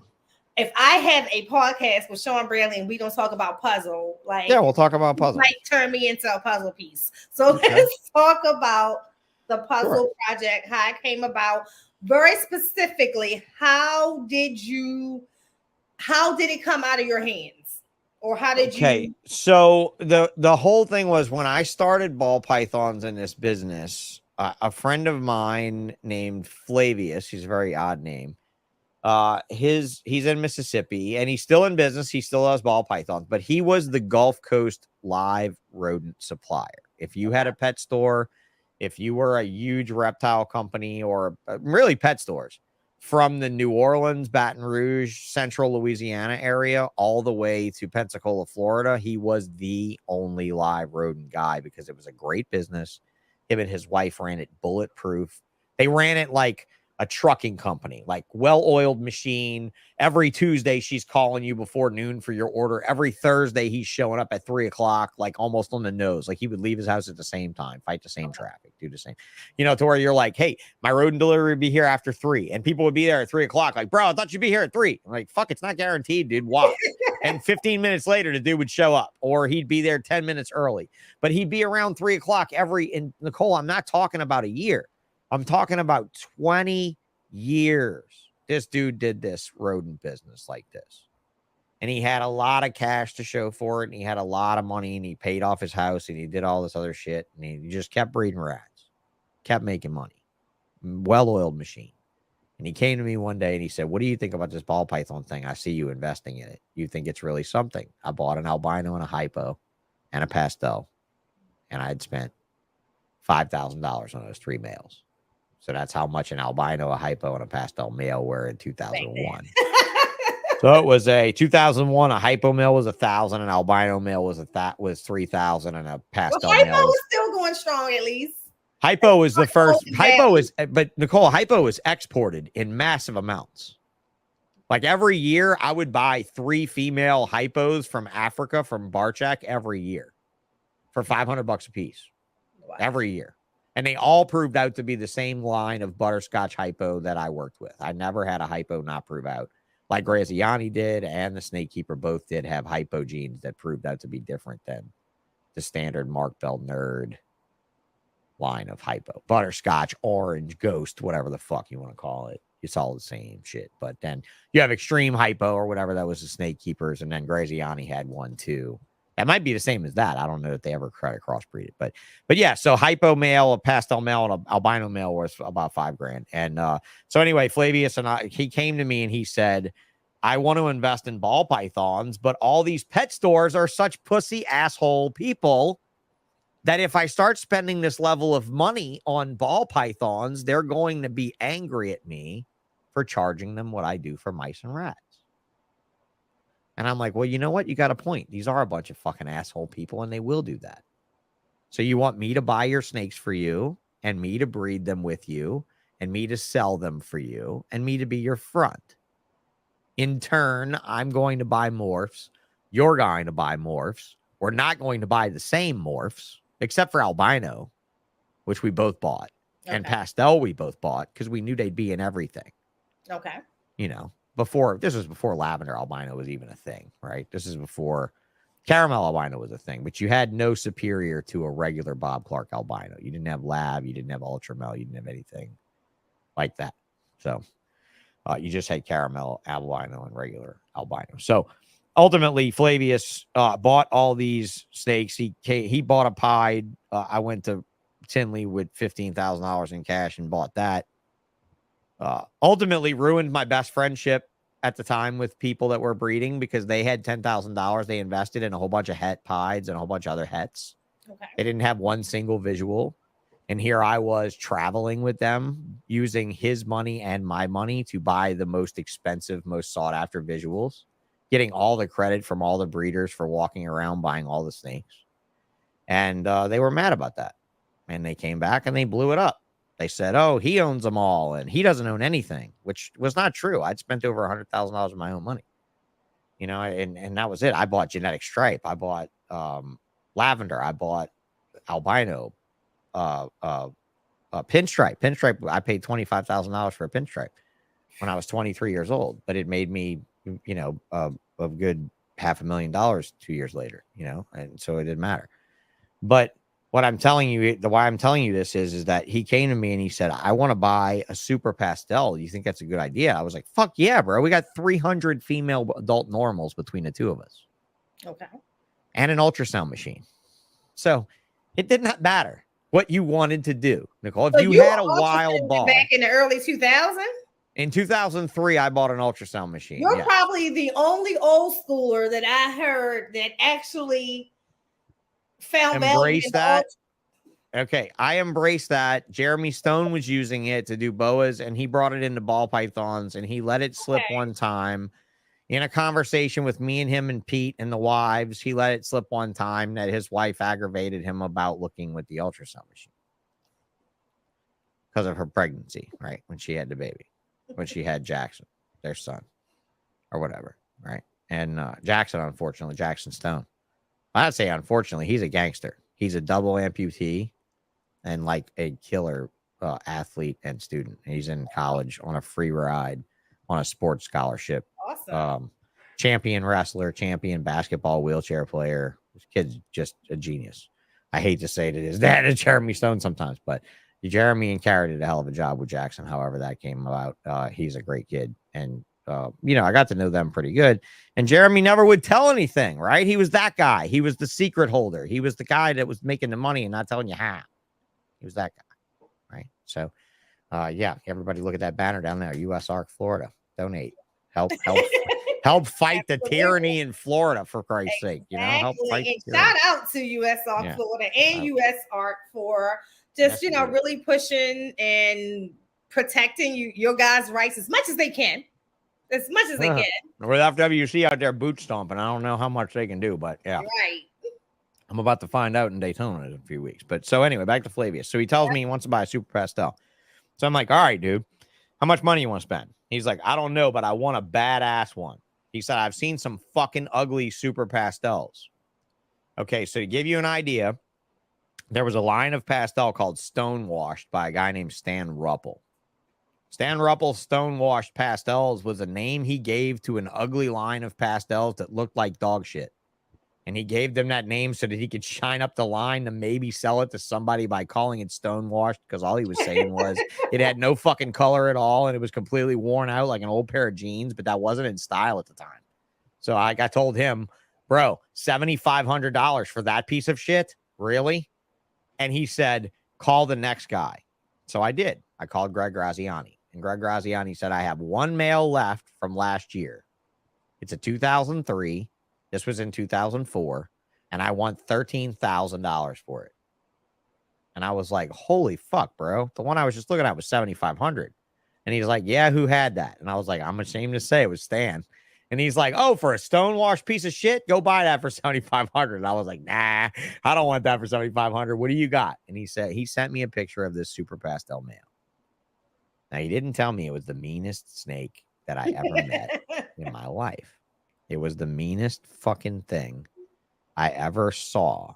if I have a podcast with Sean Bradley and we don't talk about puzzle, like, we'll talk about puzzle. Might turn me into a puzzle piece. So let's talk about the puzzle project, how it came about. Very specifically, how did it come out of your hands? Or how did you? So the whole thing was when I started ball pythons in this business, a friend of mine named Flavius, he's a very odd name. He's in Mississippi and he's still in business. He still has ball pythons, but he was the Gulf Coast live rodent supplier. If you had a pet store, if you were a huge reptile company or really pet stores, from the New Orleans, Baton Rouge, central Louisiana area, all the way to Pensacola, Florida, he was the only live rodent guy because it was a great business. Him and his wife ran it bulletproof. They ran it like a trucking company, like well-oiled machine. Every Tuesday, she's calling you before noon for your order. Every Thursday, he's showing up at 3:00, like almost on the nose. Like he would leave his house at the same time, fight the same traffic, do the same, you know, to where you're like, hey, my rodent delivery would be here after 3. And people would be there at 3:00. Like, bro, I thought you'd be here at 3. I'm like, fuck, it's not guaranteed, dude. Why? And 15 minutes later, the dude would show up, or he'd be there 10 minutes early, but he'd be around 3:00 and Nicole, I'm not talking about a year. I'm talking about 20 years. This dude did this rodent business like this. And he had a lot of cash to show for it. And he had a lot of money and he paid off his house and he did all this other shit. And he just kept breeding rats, kept making money. Well-oiled machine. And he came to me one day and he said, what do you think about this ball python thing? I see you investing in it. You think it's really something? I bought an albino and a hypo and a pastel. And I had spent $5,000 on those 3 males. So that's how much an albino, a hypo, and a pastel male were in 2001. So it was a 2001. A hypo male was 1,000. An albino male was 3,000, and a pastel Hypo male was still going strong at least. Hypo is the first. Hypo but Nicole, hypo is exported in massive amounts. Like every year, I would buy 3 female hypos from Africa from Barchak every year for $500 a piece. Wow. Every year. And they all proved out to be the same line of butterscotch hypo that I worked with. I never had a hypo not prove out. Like Graziani did and the Snake Keeper both did have hypo genes that proved out to be different than the standard Mark Bell nerd line of hypo. Butterscotch, orange, ghost, whatever the fuck you want to call it. It's all the same shit. But then you have extreme hypo or whatever. That was the Snake Keepers. And then Graziani had one too. That might be the same as that. I don't know if they ever try to crossbreed it. But yeah, so hypo male, a pastel male, and an albino male was about $5,000. And so anyway, Flavius and he came to me and he said, I want to invest in ball pythons, but all these pet stores are such pussy asshole people that if I start spending this level of money on ball pythons, they're going to be angry at me for charging them what I do for mice and rats. And I'm like, well, you know what? You got a point. These are a bunch of fucking asshole people, and they will do that. So you want me to buy your snakes for you, and me to breed them with you, and me to sell them for you, and me to be your front. In turn, I'm going to buy morphs. You're going to buy morphs. We're not going to buy the same morphs, except for albino, which we both bought. Okay. And pastel we both bought because we knew they'd be in everything. Okay. You know, this was before lavender albino was even a thing, right? This is before caramel albino was a thing, but you had no superior to a regular Bob Clark albino. You didn't have lab, you didn't have ultramel, you didn't have anything like that. So you just had caramel albino and regular albino. So ultimately, Flavius bought all these snakes. He bought a pied. I went to Tinley with $15,000 in cash and bought that. Ultimately ruined my best friendship at the time with people that were breeding because they had $10,000 they invested in a whole bunch of het pieds and a whole bunch of other hets. Okay. They didn't have one single visual. And here I was traveling with them using his money and my money to buy the most expensive, most sought after visuals, getting all the credit from all the breeders for walking around buying all the snakes. And they were mad about that. And they came back and they blew it up. They said, oh, he owns them all and he doesn't own anything, which was not true. I'd spent over $100,000 of my own money, you know, and that was it. I bought genetic stripe. I bought lavender. I bought albino, pinstripe. Pinstripe. I paid $25,000 for a pinstripe when I was 23 years old, but it made me, you know, a good $500,000 2 years later, you know, and so it didn't matter. But what I'm telling you, why I'm telling you this is that he came to me and he said, I want to buy a super pastel. Do you think that's a good idea? I was like, fuck yeah, bro. We got 300 female adult normals between the two of us. Okay. And an ultrasound machine. So it did not matter what you wanted to do, Nicole. If so you had a wild ball. Back in the early 2000s? In 2003, I bought an ultrasound machine. You're probably the only old schooler that I heard that actually found embrace that. Okay, I embrace that. Jeremy Stone was using it to do boas, and he brought it into ball pythons, and he let it slip one time in a conversation with me and him and Pete and the wives. He let it slip one time that his wife aggravated him about looking with the ultrasound machine because of her pregnancy, right? When she had the baby, when she had Jackson, their son, or whatever, right? And Jackson Stone. I'd say, unfortunately, he's a gangster. He's a double amputee and like a killer athlete and student. He's in college on a free ride on a sports scholarship. Awesome. Champion wrestler, champion basketball wheelchair player. This kid's just a genius. I hate to say it, his dad is Jeremy Stone sometimes, but Jeremy and Cara did a hell of a job with Jackson. However that came about, he's a great kid. And you know, I got to know them pretty good. And Jeremy never would tell anything, right? He was that guy. He was the secret holder. He was the guy that was making the money and not telling you how. He was that guy, right? So, yeah, everybody look at that banner down there. US Arc Florida. Donate. Help fight the tyranny in Florida, for Christ's sake. You know, help fight. And shout out to US Arc Florida and US Arc for just, you know, really pushing and protecting your guys' rights as much as they can. as much as they can. With FWC out there boot stomping, I don't know how much they can do, but yeah. Right. I'm about to find out in Daytona in a few weeks. But so anyway, back to Flavius. So he tells me he wants to buy a Super Pastel. So I'm like, all right, dude, how much money you want to spend? He's like, I don't know, but I want a badass one. He said, I've seen some fucking ugly Super Pastels. Okay, so to give you an idea, there was a line of pastel called Stonewashed by a guy named Stan Ruppel. Stan Ruppel's Stonewashed Pastels was a name he gave to an ugly line of pastels that looked like dog shit. And he gave them that name so that he could shine up the line to maybe sell it to somebody by calling it Stonewashed, because all he was saying was it had no fucking color at all and it was completely worn out like an old pair of jeans, but that wasn't in style at the time. So I told him, bro, $7,500 for that piece of shit? Really? And he said, call the next guy. So I did. I called Greg Graziani. And Greg Graziani said, I have one male left from last year. It's a 2003. This was in 2004, and I want $13,000 for it. And I was like, holy fuck, bro. The one I was just looking at was $7,500. And he's like, yeah, who had that? And I was like, I'm ashamed to say it was Stan. And he's like, oh, for a Stonewashed piece of shit, go buy that for $7,500. And I was like, nah, I don't want that for $7,500. What do you got? And he said, he sent me a picture of this Super Pastel male. Now, he didn't tell me it was the meanest snake that I ever met in my life. It was the meanest fucking thing I ever saw.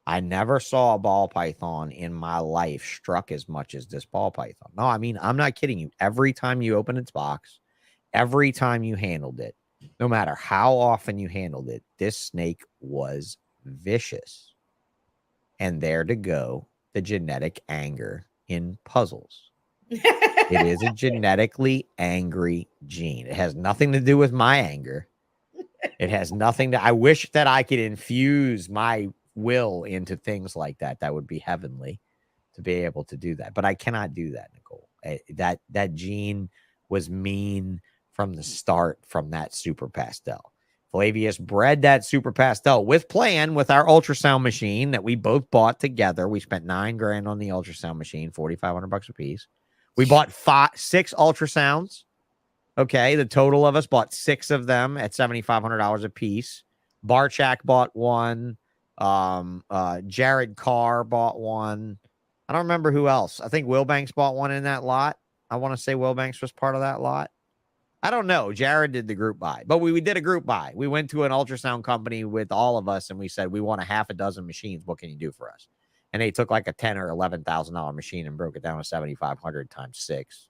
I never saw a ball python in my life struck as much as this ball python. No, I mean, I'm not kidding you. Every time you opened its box, every time you handled it, no matter how often you handled it, this snake was vicious. And there to go, the genetic anger in puzzles. It is a genetically angry gene. It has nothing to do with my anger. It has nothing to, I wish that I could infuse my will into things like that. That would be heavenly to be able to do that. But I cannot do that, Nicole. That gene was mean from the start from that Super Pastel. Flavius bred that Super Pastel with plan with our ultrasound machine that we both bought together. We spent $9,000 on the ultrasound machine, $4,500 a piece. We bought 6 ultrasounds. Okay, the total of us bought 6 of them at $7,500 a piece. Barchak bought one. Jared Carr bought one. I don't remember who else. I think Wilbanks bought one in that lot. I want to say Wilbanks was part of that lot. I don't know. Jared did the group buy, but we did a group buy. We went to an ultrasound company with all of us, and we said, we want a half a dozen machines. What can you do for us? And they took like a $10,000 or $11,000 machine and broke it down to 7,500 times 6.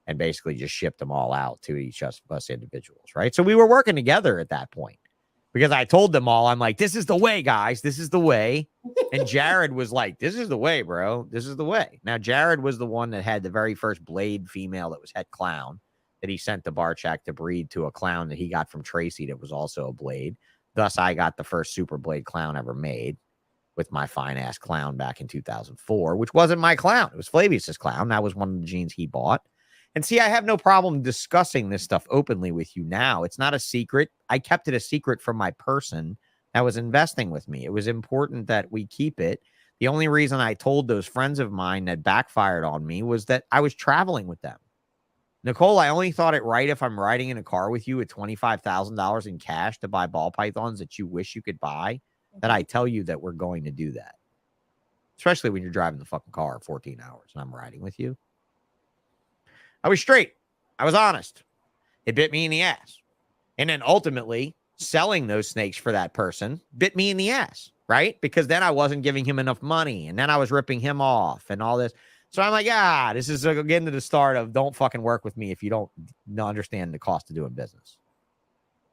And basically just shipped them all out to each of us individuals, right? So we were working together at that point because I told them all, I'm like, this is the way, guys. This is the way. And Jared was like, this is the way, bro. This is the way. Now, Jared was the one that had the very first blade female that was het clown that he sent to Barchak to breed to a clown that he got from Tracy that was also a blade. Thus, I got the first super blade clown ever made with my fine-ass clown back in 2004, which wasn't my clown. It was Flavius's clown. That was one of the genes he bought. And see, I have no problem discussing this stuff openly with you now. It's not a secret. I kept it a secret from my person that was investing with me. It was important that we keep it. The only reason I told those friends of mine that backfired on me was that I was traveling with them. Nicole, I only thought it right if I'm riding in a car with you with $25,000 in cash to buy ball pythons that you wish you could buy, that I tell you that we're going to do that. Especially when you're driving the fucking car 14 hours and I'm riding with you. I was straight. I was honest. It bit me in the ass. And then ultimately, selling those snakes for that person bit me in the ass, right? Because then I wasn't giving him enough money. And then I was ripping him off and all this. So I'm like, this is again to the start of don't fucking work with me if you don't understand the cost of doing business.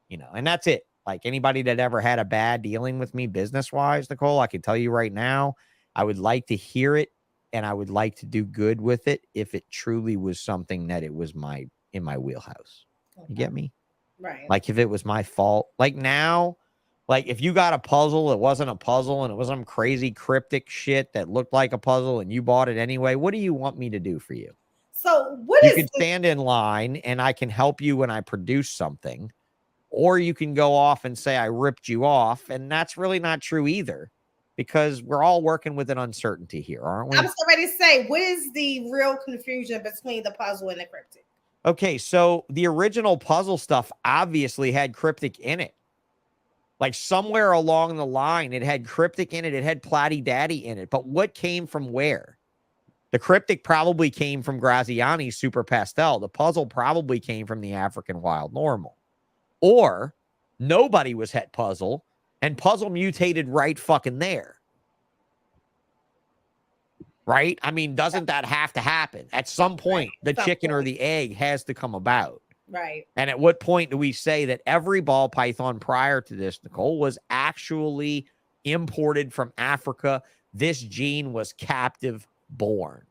You know, and that's it. Like anybody that ever had a bad dealing with me business-wise, Nicole, I can tell you right now, I would like to hear it. And I would like to do good with it if it truly was something that it was in my wheelhouse. You get me? Right. Like if it was my fault. Like now, like if you got a puzzle, it wasn't a puzzle and it was some crazy cryptic shit that looked like a puzzle and you bought it anyway, what do you want me to do for you? So you can stand in line and I can help you when I produce something. Or you can go off and say I ripped you off. And that's really not true either. Because we're all working with an uncertainty here, aren't we? I was ready to say, what is the real confusion between the puzzle and the cryptic? Okay, so the original puzzle stuff obviously had cryptic in it. Like somewhere along the line, it had cryptic in it. It had Platty Daddy in it. But what came from where? The cryptic probably came from Graziani's Super Pastel. The puzzle probably came from the African Wild Normal. Or nobody was het puzzle, and puzzle mutated right fucking there. Right? I mean, doesn't that have to happen? At some point, the chicken or the egg has to come about. Right. And at what point do we say that every ball python prior to this, Nicole, was actually imported from Africa? This gene was captive born.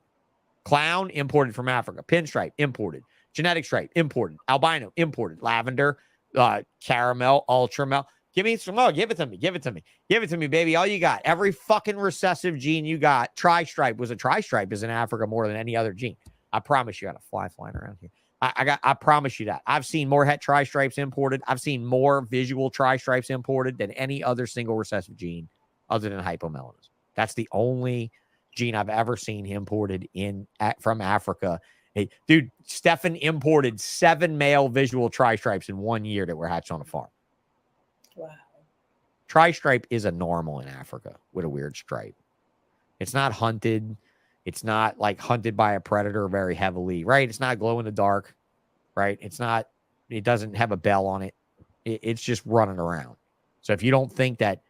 Clown, imported from Africa. Pinstripe, imported. Genetic stripe, imported. Albino, imported. Lavender, caramel, ultramel. Give me some more. Give it to me. Give it to me. Give it to me, baby. All you got. Every fucking recessive gene you got. Tri-stripe was a tri-stripe is in Africa more than any other gene. I promise you, I got a fly flying around here. I promise you that. I've seen more het tri-stripes imported. I've seen more visual tri-stripes imported than any other single recessive gene other than hypomelanism. That's the only gene I've ever seen imported from Africa. Hey, dude, Stefan imported 7 male visual tri-stripes in 1 year that were hatched on a farm. Wow. Tri-stripe is a normal in Africa with a weird stripe. It's not hunted. It's not like hunted by a predator very heavily, right? It's not glow in the dark, right? It doesn't have a bell on it. It's just running around. So if you don't think that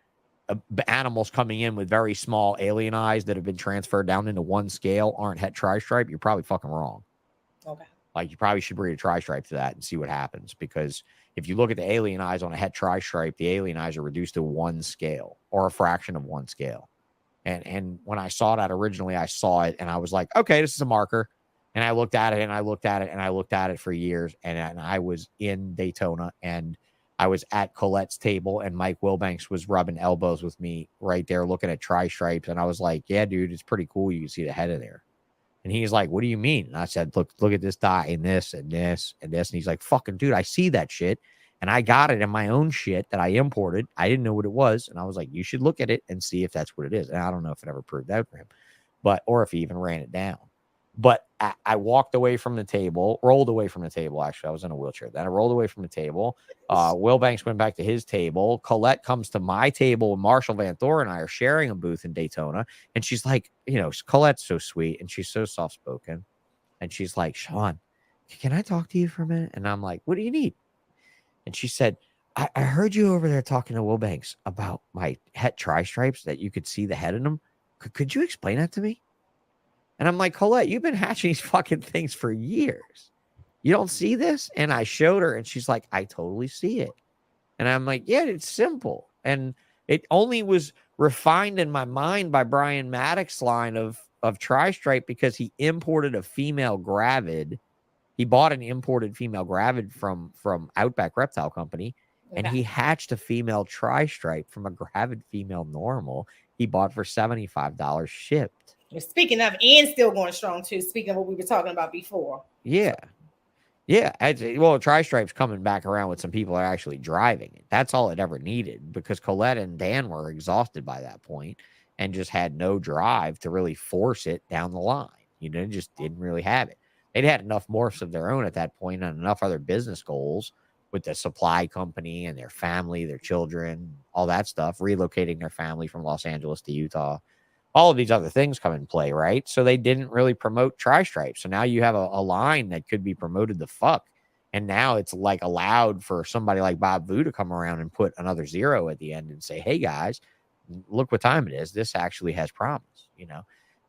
animals coming in with very small alien eyes that have been transferred down into one scale aren't het tri-stripe, you're probably fucking wrong. Okay. Like you probably should breed a tri-stripe to that and see what happens. Because if you look at the alien eyes on a het tri-stripe, the alien eyes are reduced to one scale or a fraction of one scale. And when I saw that originally, I saw it and I was like, okay, this is a marker. And I looked at it and I looked at it and I looked at it for years. And I was in Daytona and I was at Colette's table and Mike Wilbanks was rubbing elbows with me right there looking at tri-stripes. And I was like, yeah, dude, it's pretty cool. You can see the head of there. And he's like, what do you mean? And I said, look at this dye and this and this and this. And he's like, fucking dude, I see that shit. And I got it in my own shit that I imported. I didn't know what it was. And I was like, you should look at it and see if that's what it is. And I don't know if it ever proved out for him, or if he even ran it down. But I walked away from the table, rolled away from the table. Actually, I was in a wheelchair. Then I rolled away from the table. Wilbanks went back to his table. Colette comes to my table. And Marshall Van Thor and I are sharing a booth in Daytona. And she's like, Colette's so sweet. And she's so soft-spoken. And she's like, Sean, can I talk to you for a minute? And I'm like, what do you need? And she said, I heard you over there talking to Wilbanks about my het tri-stripes that you could see the head in them. Could you explain that to me? And I'm like, Colette, you've been hatching these fucking things for years. You don't see this? And I showed her and she's like, I totally see it. And I'm like, yeah, it's simple. And it only was refined in my mind by Brian Maddox's line of tri-stripe because he imported a female gravid. He bought an imported female gravid from Outback Reptile Company, and he hatched a female tri-stripe from a gravid female normal he bought for $75 shipped. Speaking of, and still going strong too. Speaking of what we were talking about before. Yeah. Yeah. Well, tri-stripe's coming back around with some people are actually driving it. That's all it ever needed because Colette and Dan were exhausted by that point and just had no drive to really force it down the line. Just didn't really have it. They'd had enough morphs of their own at that point and enough other business goals with the supply company and their family, their children, all that stuff, relocating their family from Los Angeles to Utah. All of these other things come in play, right? So they didn't really promote tri-stripes. So now you have a line that could be promoted the fuck. And now it's like allowed for somebody like Bob Vu to come around and put another 0 at the end and say, hey guys, look what time it is. This actually has promise,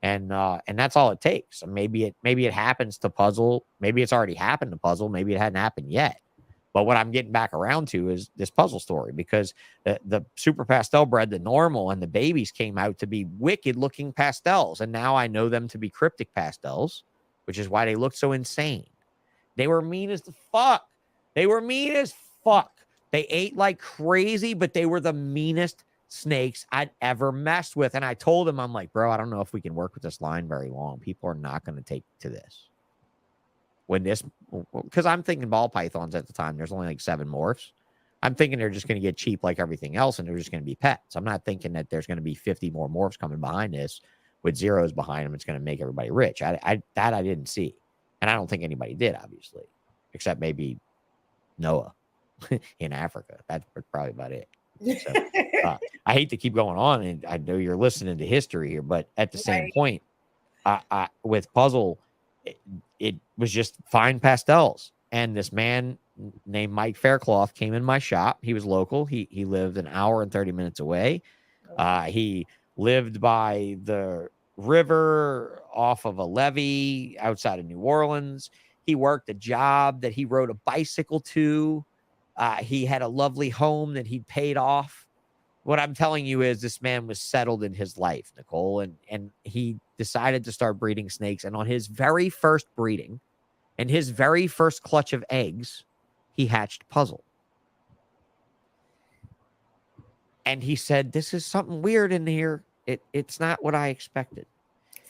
And that's all it takes. Maybe it happens to puzzle. Maybe it's already happened to puzzle. Maybe it hadn't happened yet. But what I'm getting back around to is this puzzle story because the super pastel bred, the normal, and the babies came out to be wicked looking pastels. And now I know them to be cryptic pastels, which is why they look so insane. They were mean as fuck. They ate like crazy, but they were the meanest snakes I'd ever messed with. And I told him, I'm like, bro, I don't know if we can work with this line very long. People are not going to take to this. Because I'm thinking ball pythons at the time, there's only like 7 morphs. I'm thinking they're just going to get cheap like everything else and they're just going to be pets. I'm not thinking that there's going to be 50 more morphs coming behind this with zeros behind them. It's going to make everybody rich. I didn't see. And I don't think anybody did, obviously. except maybe Noah in Africa. That's probably about it. So, I hate to keep going on, and I know you're listening to history here, but at the same point, I with puzzle, it was just fine pastels. And this man named Mike Faircloth came in my shop. He was local. He lived an hour and 30 minutes away. He lived by the river off of a levee outside of New Orleans. He worked a job that he rode a bicycle to. He had a lovely home that he'd paid off. What I'm telling you is this man was settled in his life, Nicole, and he decided to start breeding snakes. And on his very first breeding and his very first clutch of eggs, he hatched Puzzle. And he said, this is something weird in here. It's not what I expected.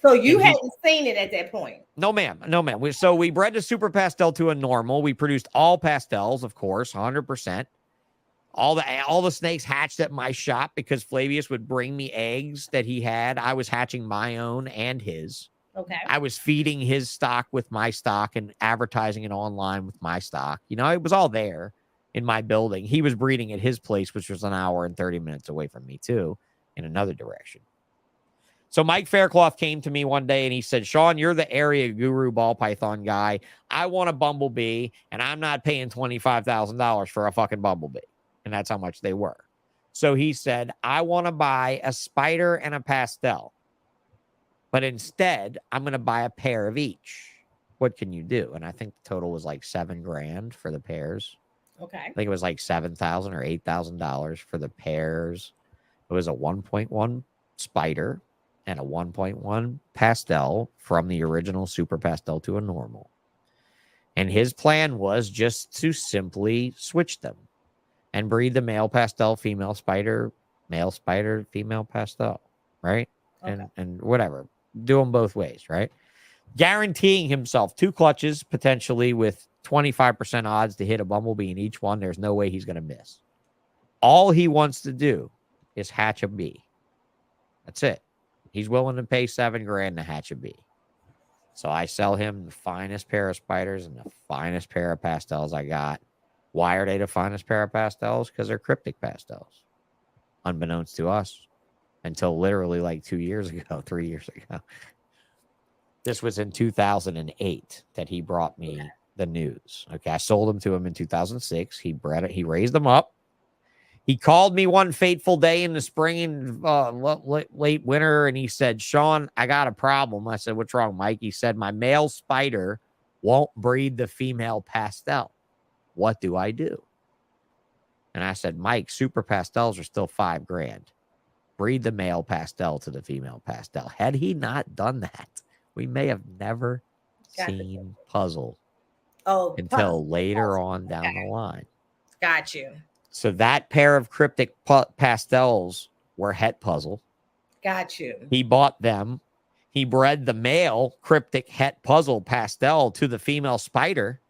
So you hadn't seen it at that point? No, ma'am. No, ma'am. So we bred the super pastel to a normal. We produced all pastels, of course, 100%. All the snakes hatched at my shop because Flavius would bring me eggs that he had. I was hatching my own and his. Okay. I was feeding his stock with my stock and advertising it online with my stock. You know, it was all there in my building. He was breeding at his place, which was an hour and 30 minutes away from me too, in another direction. So Mike Faircloth came to me one day and he said, Sean, you're the area guru ball python guy. I want a bumblebee and I'm not paying $25,000 for a fucking bumblebee. And that's how much they were. So he said, I want to buy a spider and a pastel, but instead I'm going to buy a pair of each. What can you do? And I think the total was like $7,000 for the pairs. Okay. I think it was like $7,000 or $8,000 for the pairs. It was a 1.1 spider and a 1.1 pastel from the original super pastel to a normal. And his plan was just to simply switch them and breed the male pastel, female spider, female pastel, right? Okay. And whatever. Do them both ways, right? Guaranteeing himself 2 clutches, potentially with 25% odds to hit a bumblebee in each one. There's no way he's going to miss. All he wants to do is hatch a bee. That's it. He's willing to pay $7,000 to hatch a bee. So I sell him the finest pair of spiders and the finest pair of pastels I got. Why are they the finest pair of pastels? Because they're cryptic pastels. Unbeknownst to us. Until literally like 3 years ago. This was in 2008 that he brought me the news. Okay, I sold them to him in 2006. He bred it. He raised them up. He called me one fateful day in the spring and late winter, and he said, Sean, I got a problem. I said, what's wrong, Mike? He said, my male spider won't breed the female pastel. What do I do? And I said, Mike, super pastels are still $5,000. Breed the male pastel to the female pastel. Had he not done that, we may have never seen Puzzle until later on down the line. Got you. So that pair of cryptic pastels were Het Puzzle. Got you. He bought them. He bred the male cryptic Het Puzzle pastel to the female spider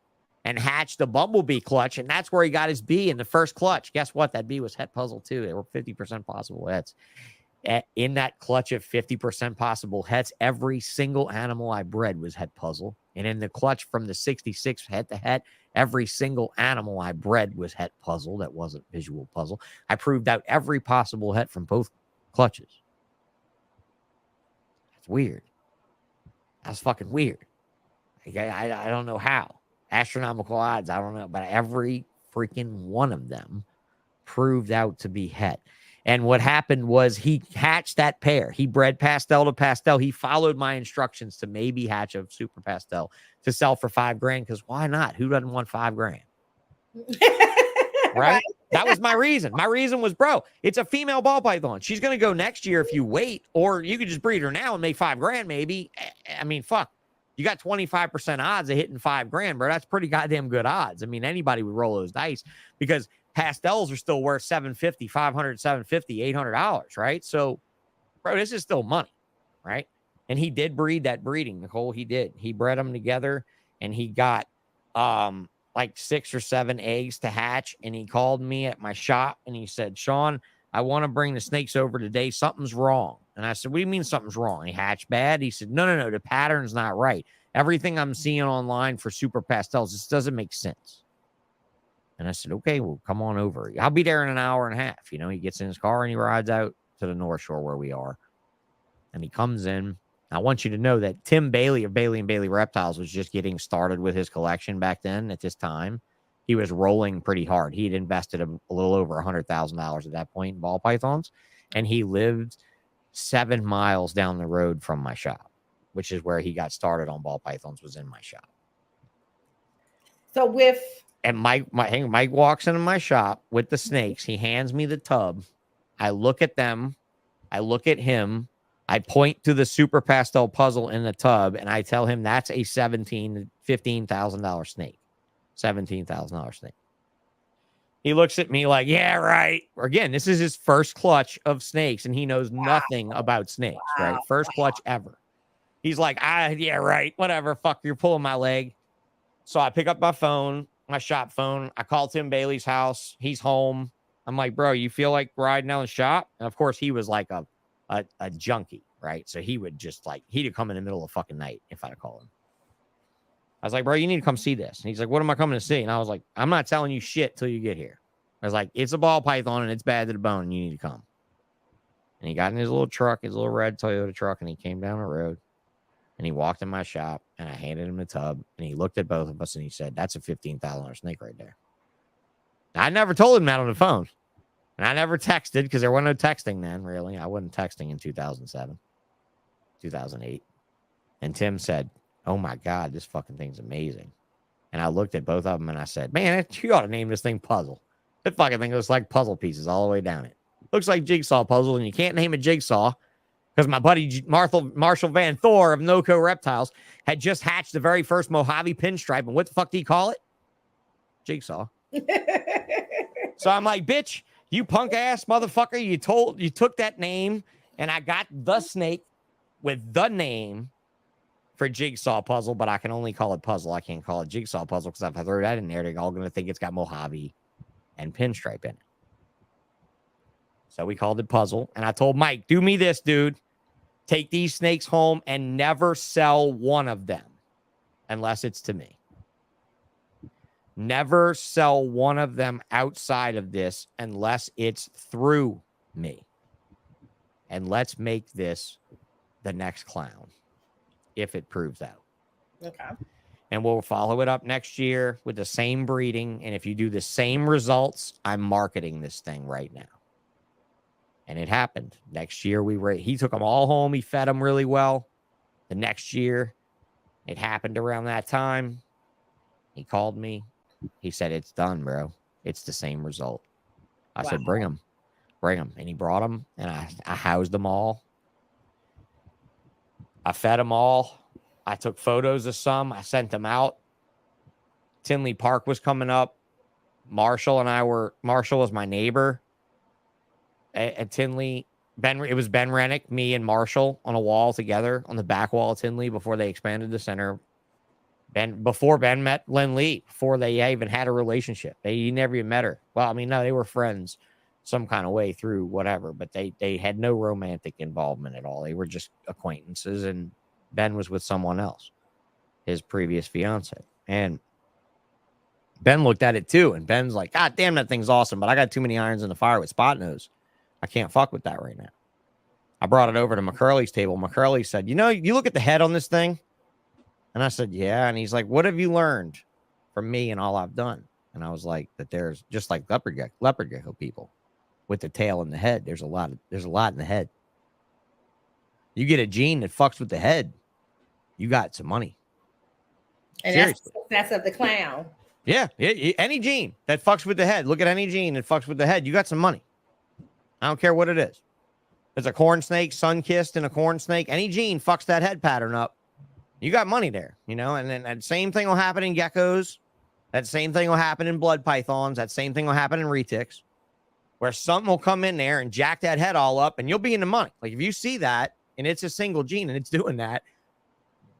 and hatched a bumblebee clutch. And that's where he got his bee in the first clutch. Guess what? That bee was Het Puzzle too. There were 50% possible hets. In that clutch of 50% possible hets, every single animal I bred was Het Puzzle. And in the clutch from the 66 het to het, every single animal I bred was Het Puzzle. That wasn't visual puzzle. I proved out every possible het from both clutches. That's weird. That's fucking weird. I don't know how. Astronomical odds, I don't know. But every freaking one of them proved out to be het. And what happened was he hatched that pair. He bred pastel to pastel. He followed my instructions to maybe hatch a super pastel to sell for $5,000. Because why not? Who doesn't want $5,000? Right? That was my reason. My reason was, bro, it's a female ball python. She's going to go next year if you wait, or you could just breed her now and make $5,000 maybe. I mean, fuck. You got 25% odds of hitting $5,000, bro. That's pretty goddamn good odds. I mean, anybody would roll those dice because pastels are still worth $750, $500, $750, $800, right? So, bro, this is still money, right? And he did breed that breeding, Nicole. He did. He bred them together, and he got like 6 or 7 eggs to hatch. And he called me at my shop, and he said, Sean, I want to bring the snakes over today. Something's wrong. And I said, what do you mean something's wrong? He hatched bad? He said, no, the pattern's not right. Everything I'm seeing online for super pastels, this doesn't make sense. And I said, okay, well, come on over. I'll be there in an hour and a half. You know, he gets in his car and he rides out to the North Shore where we are. And he comes in. I want you to know that Tim Bailey of Bailey & Bailey Reptiles was just getting started with his collection back then at this time. He was rolling pretty hard. He had invested a little over $100,000 at that point in ball pythons. And he lived 7 miles down the road from my shop, which is where he got started on ball pythons, was in my shop. So and Mike walks into my shop with the snakes. He hands me the tub. I look at them. I look at him. I point to the super pastel puzzle in the tub, and I tell him that's a $15,000 snake. $17,000 snake. He looks at me like, yeah, right. Again, this is his first clutch of snakes, and he knows nothing about snakes, right? First clutch ever. He's like, yeah, right. Whatever. Fuck, you're pulling my leg. So I pick up my phone, my shop phone. I call Tim Bailey's house. He's home. I'm like, bro, you feel like riding down the shop? And of course, he was like a junkie, right? So he would just like, he'd come in the middle of fucking night if I'd call him. I was like, bro, you need to come see this. And he's like, what am I coming to see? And I was like, I'm not telling you shit till you get here. I was like, it's a ball python and it's bad to the bone and you need to come. And he got in his little truck, his little red Toyota truck, and he came down the road and he walked in my shop and I handed him the tub and he looked at both of us and he said, that's a $15,000 snake right there. I never told him that on the phone. And I never texted because there wasn't no texting then, really. I wasn't texting in 2007, 2008. And Tim said, oh my God, this fucking thing's amazing. And I looked at both of them and I said, man, you ought to name this thing Puzzle. That fucking thing looks like puzzle pieces all the way down it. Looks like jigsaw puzzle, and you can't name it jigsaw because my buddy Marshall Van Thor of NoCo Reptiles had just hatched the very first Mojave pinstripe. And what the fuck do you call it? Jigsaw. So I'm like, bitch, you punk ass motherfucker. You took that name and I got the snake with the name for jigsaw puzzle, but I can only call it puzzle. I can't call it jigsaw puzzle because if I throw that in there, they're all going to think it's got Mojave and pinstripe in it. So we called it puzzle. And I told Mike, do me this, dude. Take these snakes home and never sell one of them unless it's to me. Never sell one of them outside of this unless it's through me. And let's make this the next clown if it proves out. Okay. And we'll follow it up next year with the same breeding. And if you do the same results, I'm marketing this thing right now. And it happened. Next year, he took them all home. He fed them really well. The next year, it happened around that time. He called me. He said, it's done, bro. It's the same result. I said, bring them. Bring them. And he brought them, and I housed them all. I fed them all. I took photos of some. I sent them out. Tinley Park was coming up. Marshall was my neighbor at Tinley. It was Ben Rennick, me, and Marshall on a wall together on the back wall of Tinley before they expanded the center. Before Ben met Lynn Lee, before they even had a relationship. He never even met her. Well, I mean, no, they were friends some kind of way through whatever, but they had no romantic involvement at all. They were just acquaintances, and Ben was with someone else, his previous fiance. And Ben looked at it too, and Ben's like, God damn, that thing's awesome, but I got too many irons in the fire with spot nose. I can't fuck with that right now. I brought it over to McCurley's table. McCurley said, you look at the head on this thing? And I said, yeah. And he's like, what have you learned from me and all I've done? And I was like, that there's just like leopard gecko people with the tail and the head. There's a lot in the head. You get a gene that fucks with the head, you got some money. And seriously. That's of the clown. Yeah. Any gene that fucks with the head. Look at any gene that fucks with the head. You got some money. I don't care what it is. There's a corn snake, sun-kissed, and a corn snake. Any gene fucks that head pattern up. You got money there, and then that same thing will happen in geckos. That same thing will happen in blood pythons. That same thing will happen in retics, where something will come in there and jack that head all up, and you'll be in the money. Like if you see that and it's a single gene and it's doing that,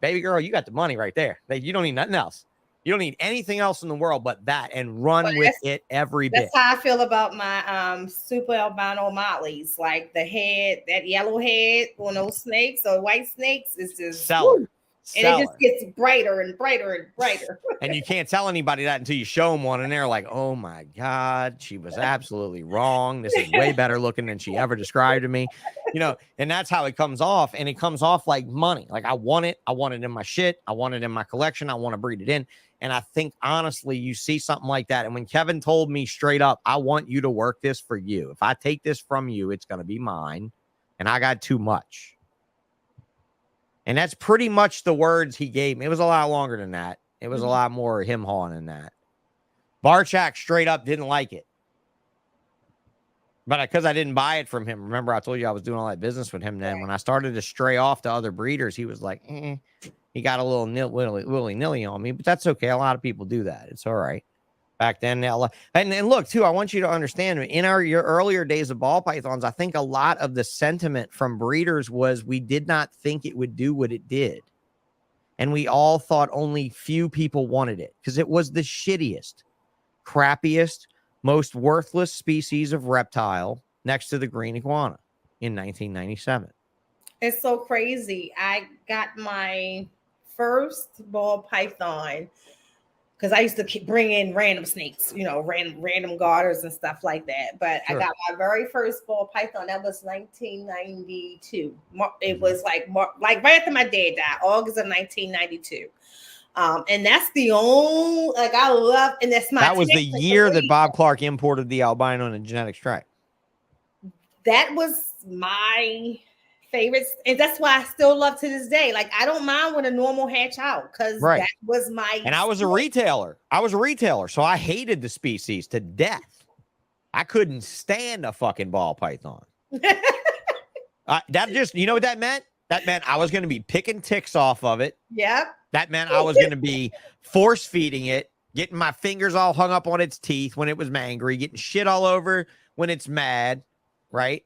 baby girl, you got the money right there. You don't need nothing else. You don't need anything else in the world but that, and run with it every bit. That's how I feel about my super albino mollies. Like the head, that yellow head on those snakes or white snakes is just seller. And it just gets brighter and brighter and brighter. And you can't tell anybody that until you show them one, and they're like, oh my God, she was absolutely wrong. This is way better looking than she ever described to me. You know, and that's how it comes off. And it comes off like money. Like I want it in my shit. I want it in my collection. I want to breed it in. And I think, honestly, you see something like that. And when Kevin told me straight up, I want you to work this for you. If I take this from you, it's going to be mine. And I got too much. And that's pretty much the words he gave me. It was a lot longer than that. It was a lot more him hawing than that. Barchak straight up didn't like it. But because I didn't buy it from him. Remember, I told you I was doing all that business with him then. Right. When I started to stray off to other breeders, he was like, He got a little willy-nilly on me. But that's okay. A lot of people do that. It's all right. Back then, and look, too, I want you to understand, in your earlier days of ball pythons, I think a lot of the sentiment from breeders was we did not think it would do what it did. And we all thought only few people wanted it because it was the shittiest, crappiest, most worthless species of reptile next to the green iguana in 1997. It's so crazy. I got my first ball python because I used to bring in random snakes, you know, random garters and stuff like that. But sure. I got my very first ball python. That was 1992. It was like right after my dad died, August of 1992. And that's the only, like, I love, and that's my. That was the year that Bob Clark imported the albino and genetic stripe. That was my favorites, and that's why I still love to this day. Like, I don't mind when a normal hatch out because that was my. And I was a retailer. So I hated the species to death. I couldn't stand a fucking ball python. That just, you know what that meant? That meant I was going to be picking ticks off of it. Yep. That meant I was going to be force feeding it, getting my fingers all hung up on its teeth when it was angry, getting shit all over when it's mad, right?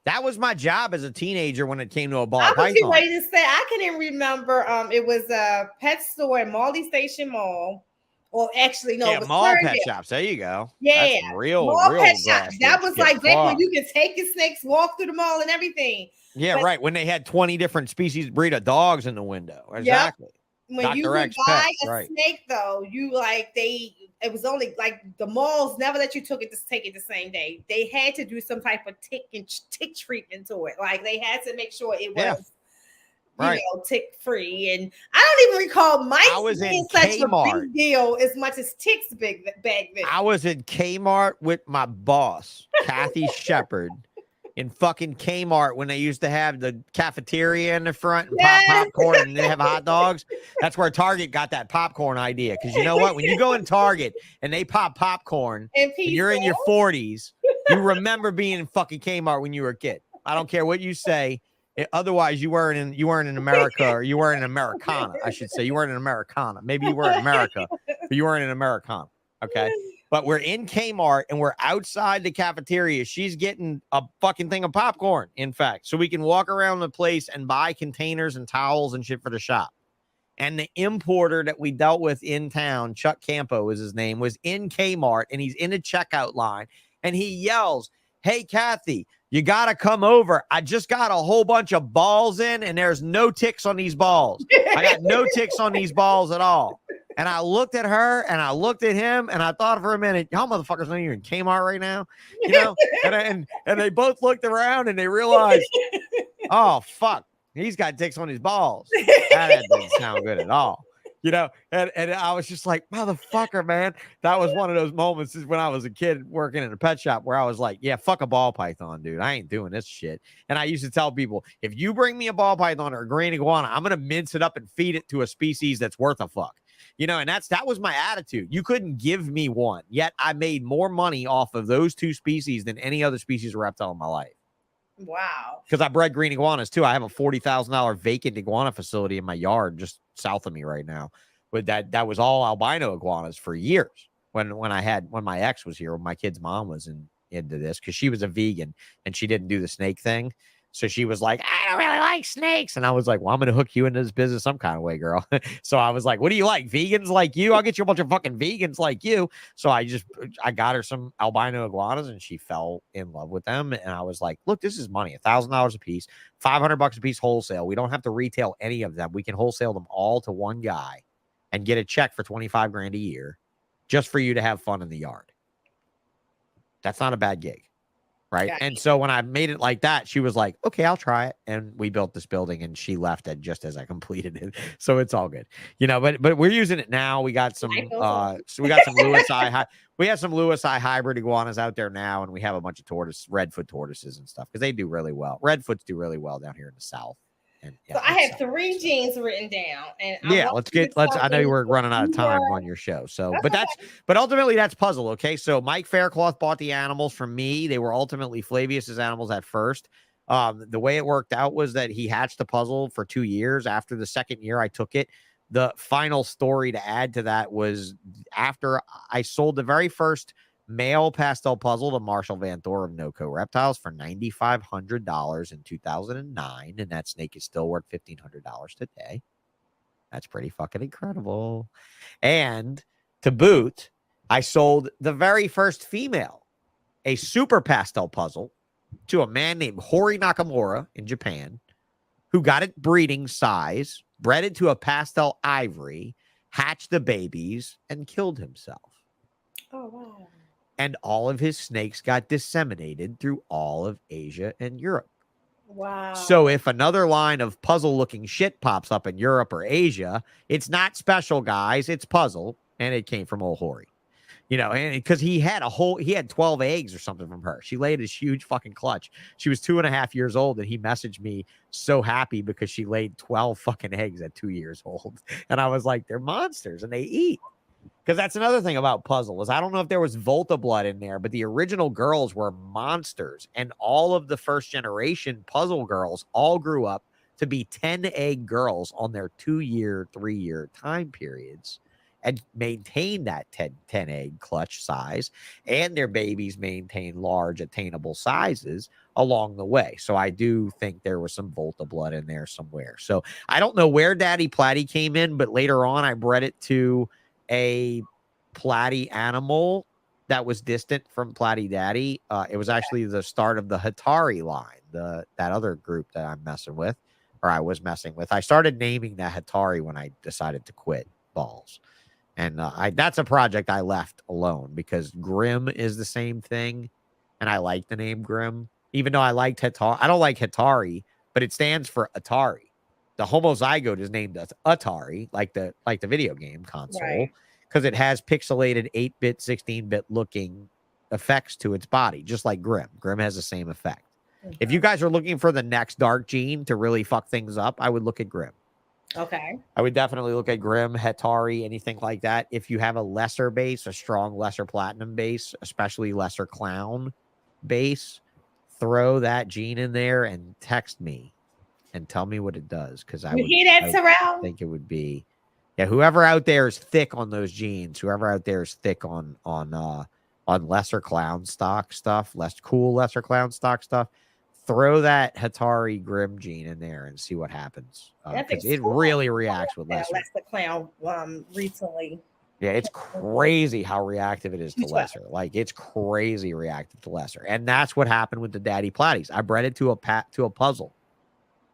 That was my job as a teenager when it came to a ball python. I was ready to say, I couldn't remember. It was a pet store at Marley Station Mall. Or actually, no, it was mall pet shops. There you go. Yeah, that's real pet shops. That was like back when you can take your snakes, walk through the mall and everything. Yeah, but, right. When they had 20 different species breed of dogs in the window. Exactly. Yep. When you would buy a snake, though, it was only like the malls never let you take it the same day. They had to do some type of tick treatment to it. Like they had to make sure it was, tick free. And I don't even recall mice being such a big deal as much as ticks back then. I was in Kmart with my boss, Kathy Shepard. In fucking Kmart when they used to have the cafeteria in the front and pop popcorn and they have hot dogs. That's where Target got that popcorn idea. Because you know what? When you go in Target and they pop popcorn and you're in your 40s, you remember being in fucking Kmart when you were a kid. I don't care what you say. Otherwise, you weren't in America, or you weren't in Americana, I should say. You weren't in Americana. Maybe you were in America, but you weren't in Americana. Okay. But we're in Kmart and we're outside the cafeteria. She's getting a fucking thing of popcorn, in fact, so we can walk around the place and buy containers and towels and shit for the shop. And the importer that we dealt with in town, Chuck Campo is his name, was in Kmart and he's in a checkout line and he yells, "Hey, Kathy, you got to come over. I just got a whole bunch of balls in and there's no ticks on these balls. I got no ticks on these balls at all." And I looked at her and I looked at him and I thought for a minute, y'all motherfuckers know you're in Kmart right now, you know? and they both looked around and they realized, oh, fuck, he's got ticks on his balls. That doesn't sound good at all, you know? And I was just like, motherfucker, man. That was one of those moments when I was a kid working in a pet shop where I was like, yeah, fuck a ball python, dude. I ain't doing this shit. And I used to tell people, if you bring me a ball python or a green iguana, I'm going to mince it up and feed it to a species that's worth a fuck. You know, and that was my attitude. You couldn't give me one, yet I made more money off of those two species than any other species of reptile in my life. Wow. Because I bred green iguanas too. I have a $40,000 vacant iguana facility in my yard just south of me right now. But that was all albino iguanas for years. When my ex was here, when my kid's mom was into this, because she was a vegan and she didn't do the snake thing. So she was like, I don't really like snakes. And I was like, well, I'm going to hook you into this business some kind of way, girl. So I was like, what do you like? Vegans like you? I'll get you a bunch of fucking vegans like you. So I got her some albino iguanas and she fell in love with them. And I was like, look, this is money, $1,000 a piece, $500 a piece wholesale. We don't have to retail any of them. We can wholesale them all to one guy and get a check for 25 grand a year just for you to have fun in the yard. That's not a bad gig. Right. And so when I made it like that, she was like, okay, I'll try it. And we built this building and she left it just as I completed it. So it's all good, but we're using it now. We got some, so we got some we have some Lewis eye hybrid iguanas out there now. And we have a bunch of redfoot tortoises and stuff because they do really well. Redfoots do really well down here in the South. And so I have 3 genes written down, and I know we're running out of time on your show. So, but ultimately that's puzzle. Okay. So Mike Faircloth bought the animals from me. They were ultimately Flavius's animals at first. The way it worked out was that he hatched the puzzle for 2 years. After the second year, I took it. The final story to add to that was after I sold the very first male pastel puzzle to Marshall Van Thor of NoCo Reptiles for $9,500 in 2009, and that snake is still worth $1,500 today. That's pretty fucking incredible. And to boot, I sold the very first female, a super pastel puzzle, to a man named Hori Nakamura in Japan, who got it breeding size, bred it to a pastel ivory, hatched the babies, and killed himself. Oh, wow. And all of his snakes got disseminated through all of Asia and Europe. Wow. So if another line of puzzle-looking shit pops up in Europe or Asia, it's not special, guys. It's puzzle, and it came from old Hori. And because he had 12 eggs or something from her. She laid this huge fucking clutch. She was 2.5 years old, and he messaged me so happy because she laid 12 fucking eggs at 2 years old. And I was like, they're monsters, and they eat. Because that's another thing about puzzle is I don't know if there was Volta blood in there, but the original girls were monsters. And all of the first generation puzzle girls all grew up to be 10-egg girls on their 2-year, 3-year time periods and maintain that 10-egg clutch size. And their babies maintain large attainable sizes along the way. So I do think there was some Volta blood in there somewhere. So I don't know where Daddy Platy came in, but later on I bred it to a platy animal that was distant from Platy Daddy. It was actually the start of the Hatari line, that other group that I'm messing with, or I was messing with. I started naming that Hatari when I decided to quit balls. And that's a project I left alone because Grim is the same thing. And I like the name Grim, even though I liked Hatari. I don't like Hatari, but it stands for Atari. The homozygote is named Atari, like the video game console, because it has pixelated 8-bit, 16-bit looking effects to its body, just like Grim. Grim has the same effect. Okay. If you guys are looking for the next dark gene to really fuck things up, I would look at Grim. Okay. I would definitely look at Grim, Hatari, anything like that. If you have a lesser base, a strong lesser platinum base, especially lesser clown base, throw that gene in there and text me. And tell me what it does, because I think it would be, whoever out there is thick on those genes, whoever out there is thick on lesser clown stock stuff, lesser clown stock stuff, throw that Hatari Grim gene in there and see what happens. Because it really reacts with lesser clown recently. Yeah, it's crazy how reactive it is to lesser. Like, it's crazy reactive to lesser, and that's what happened with the Daddy Platies. I bred it to a puzzle.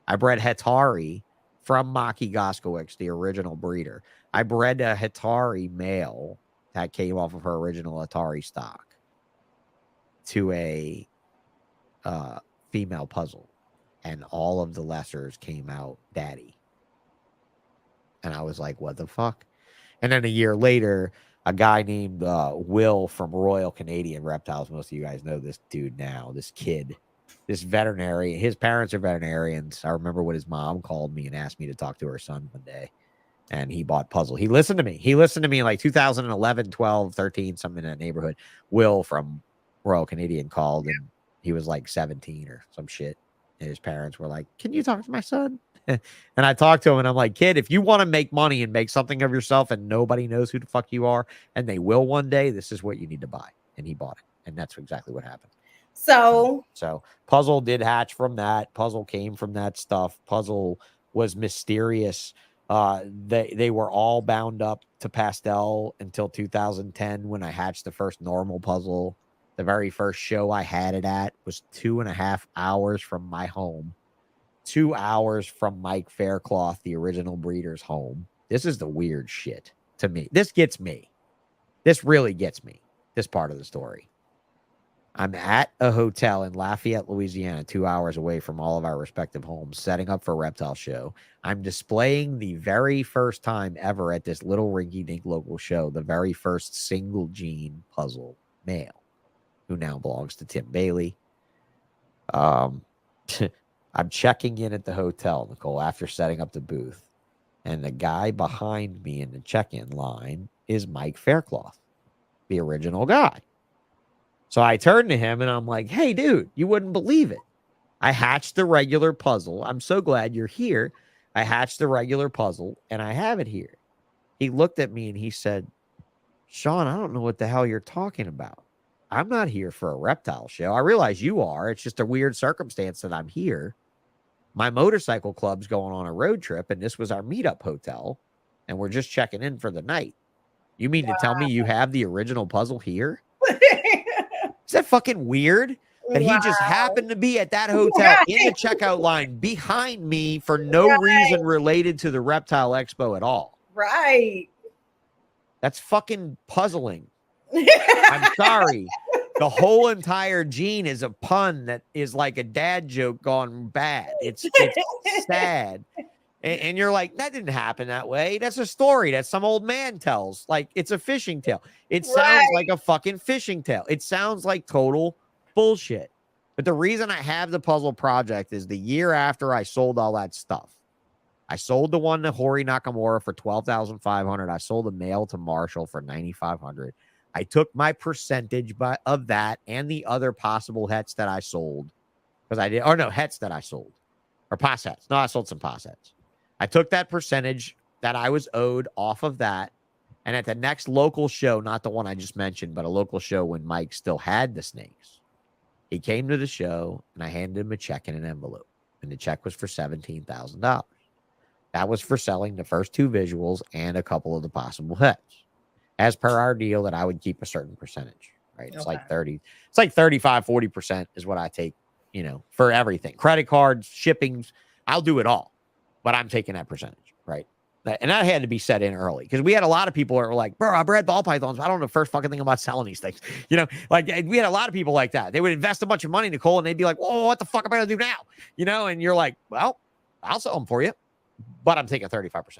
I bred Hatari from Maki Goskowicz, the original breeder. I bred a Hatari male that came off of her original Atari stock to a female puzzle. And all of the lessers came out daddy. And I was like, what the fuck? And then a year later, a guy named Will from Royal Canadian Reptiles. Most of you guys know this dude now, this kid. This veterinarian, his parents are veterinarians. I remember what his mom called me and asked me to talk to her son one day. And he bought puzzle. He listened to me. In like 2011, 12, 13, something in that neighborhood. Will from Royal Canadian called and he was like 17 or some shit. And his parents were like, can you talk to my son? And I talked to him and I'm like, kid, if you want to make money and make something of yourself and nobody knows who the fuck you are, and they will one day, this is what you need to buy. And he bought it. And that's exactly what happened. So Puzzle did hatch from that. Puzzle came from that stuff. Puzzle was mysterious. They were all bound up to Pastel until 2010 when I hatched the first normal Puzzle. The very first show I had it at was 2.5 hours from my home, 2 hours from Mike Faircloth, the original breeder's home. This is the weird shit to me. This gets me. This really gets me, this part of the story. I'm at a hotel in Lafayette, Louisiana, 2 hours away from all of our respective homes, setting up for a reptile show. I'm displaying the very first time ever at this little rinky-dink local show, the very first single gene puzzle male, who now belongs to Tim Bailey. I'm checking in at the hotel, Nicole, after setting up the booth. And the guy behind me in the check-in line is Mike Faircloth, the original guy. So I turned to him and I'm like, hey, dude, you wouldn't believe it. I hatched the regular puzzle. I'm so glad you're here. I hatched the regular puzzle and I have it here. He looked at me and he said, Sean, I don't know what the hell you're talking about. I'm not here for a reptile show. I realize you are. It's just a weird circumstance that I'm here. My motorcycle club's going on a road trip and this was our meetup hotel and we're just checking in for the night. You mean to tell me you have the original puzzle here? Is that fucking weird? That he just happened to be at that hotel in the checkout line behind me for no reason related to the Reptile Expo at all. Right. That's fucking puzzling. I'm sorry. The whole entire gene is a pun that is like a dad joke gone bad. It's sad. And you're like, that didn't happen that way. That's a story that some old man tells. Like, it's a fishing tale. It sounds like a fucking fishing tale. It sounds like total bullshit. But the reason I have the puzzle project is the year after I sold all that stuff. I sold the one to Hori Nakamura for $12,500. I sold the male to Marshall for $9,500. I took my percentage of that and the other possible hets that I sold. Because I did, or no, hets that I sold. Or pos hets. No, I sold some pos hets. I took that percentage that I was owed off of that. And at the next local show, not the one I just mentioned, but a local show when Mike still had the snakes, he came to the show and I handed him a check in an envelope. And the check was for $17,000. That was for selling the first two visuals and a couple of the possible hets. As per our deal that I would keep a certain percentage, right? It's like 30, it's like 35, 40% is what I take, you know, for everything. Credit cards, shippings, I'll do it all. But I'm taking that percentage, right? And that had to be set in early because we had a lot of people that were like, bro, I bred ball pythons. I don't know the first fucking thing about selling these things. You know, like we had a lot of people like that. They would invest a bunch of money, Nicole, and they'd be like, whoa, what the fuck am I going to do now? You know, and you're like, well, I'll sell them for you, but I'm taking 35%,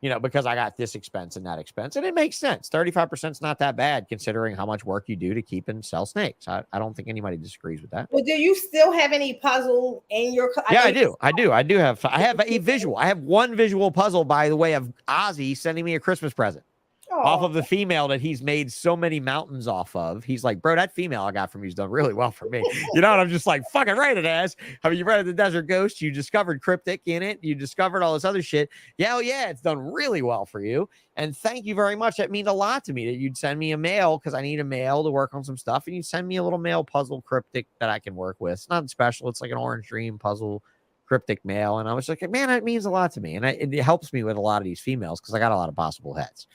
you know, because I got this expense and that expense. And it makes sense. 35% is not that bad considering how much work you do to keep and sell snakes. I don't think anybody disagrees with that. Well, do you still have any puzzle in your? Yeah, I do. I have a visual. I have one visual puzzle, by the way, of Ozzy sending me a Christmas present. Off of the female that he's made so many mountains off of. He's like, bro, that female I got from you's done really well for me. You know, and I'm just like, fucking right it has. I mean, you read the Desert Ghost, you discovered cryptic in it, you discovered all this other shit. Yeah, it's done really well for you. And thank you very much. That means a lot to me that you'd send me a mail because I need a mail to work on some stuff. And you send me a little mail puzzle cryptic that I can work with. It's not special. It's like an Orange Dream puzzle cryptic mail. And I was like, man, that means a lot to me. And it helps me with a lot of these females because I got a lot of possible hets.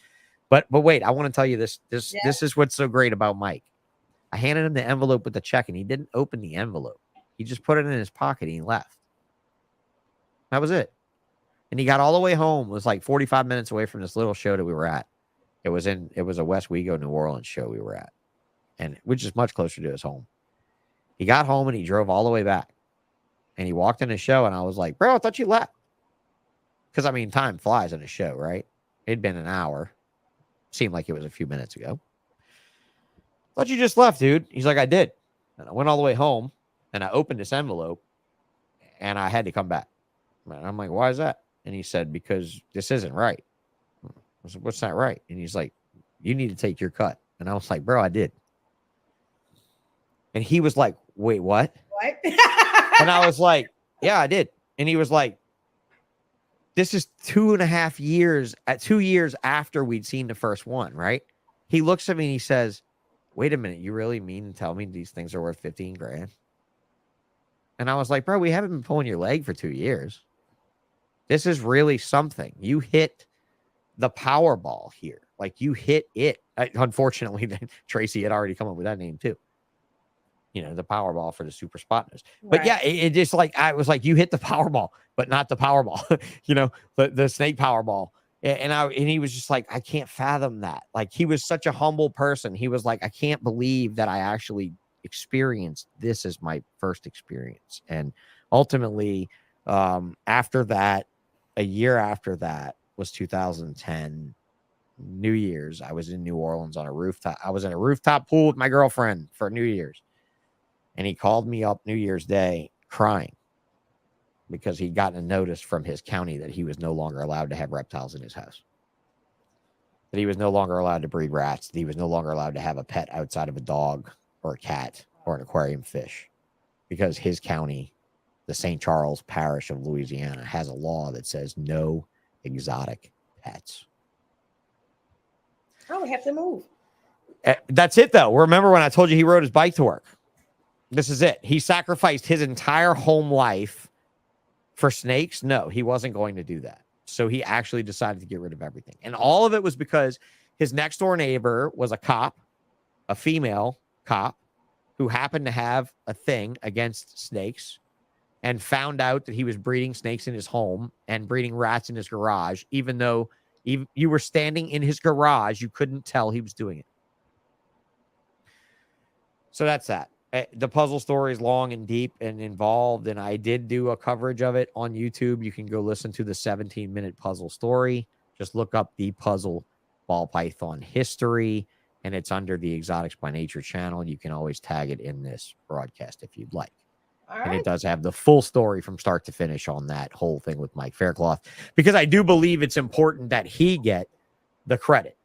But wait, I want to tell you this. This is what's so great about Mike. I handed him the envelope with the check, and he didn't open the envelope. He just put it in his pocket, and he left. That was it. And he got all the way home. It was like 45 minutes away from this little show that we were at. It was a West Wego, New Orleans show we were at, and which is much closer to his home. He got home, and he drove all the way back. And he walked in the show, and I was like, bro, I thought you left. Because, I mean, time flies in a show, right? It'd been an hour. Seemed like it was a few minutes ago. Thought you just left, dude. He's like, I did. And I went all the way home and I opened this envelope and I had to come back. And I'm like, why is that? And he said, because this isn't right. I said, what's not right? And he's like, you need to take your cut. And I was like, bro, I did. And he was like, wait, what? What? And I was like, yeah, I did. And he was like, this is 2.5 years, 2 years after we'd seen the first one, right? He looks at me and he says, wait a minute, you really mean to tell me these things are worth 15 grand? And I was like, bro, we haven't been pulling your leg for 2 years. This is really something. You hit the Powerball here. Like, you hit it. Unfortunately, Tracy had already come up with that name too. You know, the Powerball for the super spotness. Right. But yeah, it just like, I was like, you hit the Powerball, but not the Powerball, you know, the snake Powerball. And he was just like, I can't fathom that. Like, he was such a humble person. He was like, I can't believe that I actually experienced this as my first experience. And ultimately, after that, a year after that was 2010, New Year's. I was in New Orleans on a rooftop. I was in a rooftop pool with my girlfriend for New Year's. And he called me up New Year's Day crying because he'd gotten a notice from his county that he was no longer allowed to have reptiles in his house. That he was no longer allowed to breed rats. That he was no longer allowed to have a pet outside of a dog or a cat or an aquarium fish. Because his county, the St. Charles Parish of Louisiana, has a law that says no exotic pets. I would have to move. That's it, though. Remember when I told you he rode his bike to work? This is it. He sacrificed his entire home life for snakes. No, he wasn't going to do that. So he actually decided to get rid of everything. And all of it was because his next door neighbor was a cop, a female cop, who happened to have a thing against snakes and found out that he was breeding snakes in his home and breeding rats in his garage. Even though you were standing in his garage, you couldn't tell he was doing it. So that's that. The puzzle story is long and deep and involved, and I did do a coverage of it on YouTube. You can go listen to the 17-minute puzzle story. Just look up the puzzle ball python history, and it's under the Exotics by Nature channel. You can always tag it in this broadcast if you'd like. All right. And it does have the full story from start to finish on that whole thing with Mike Faircloth, because I do believe it's important that he get the credit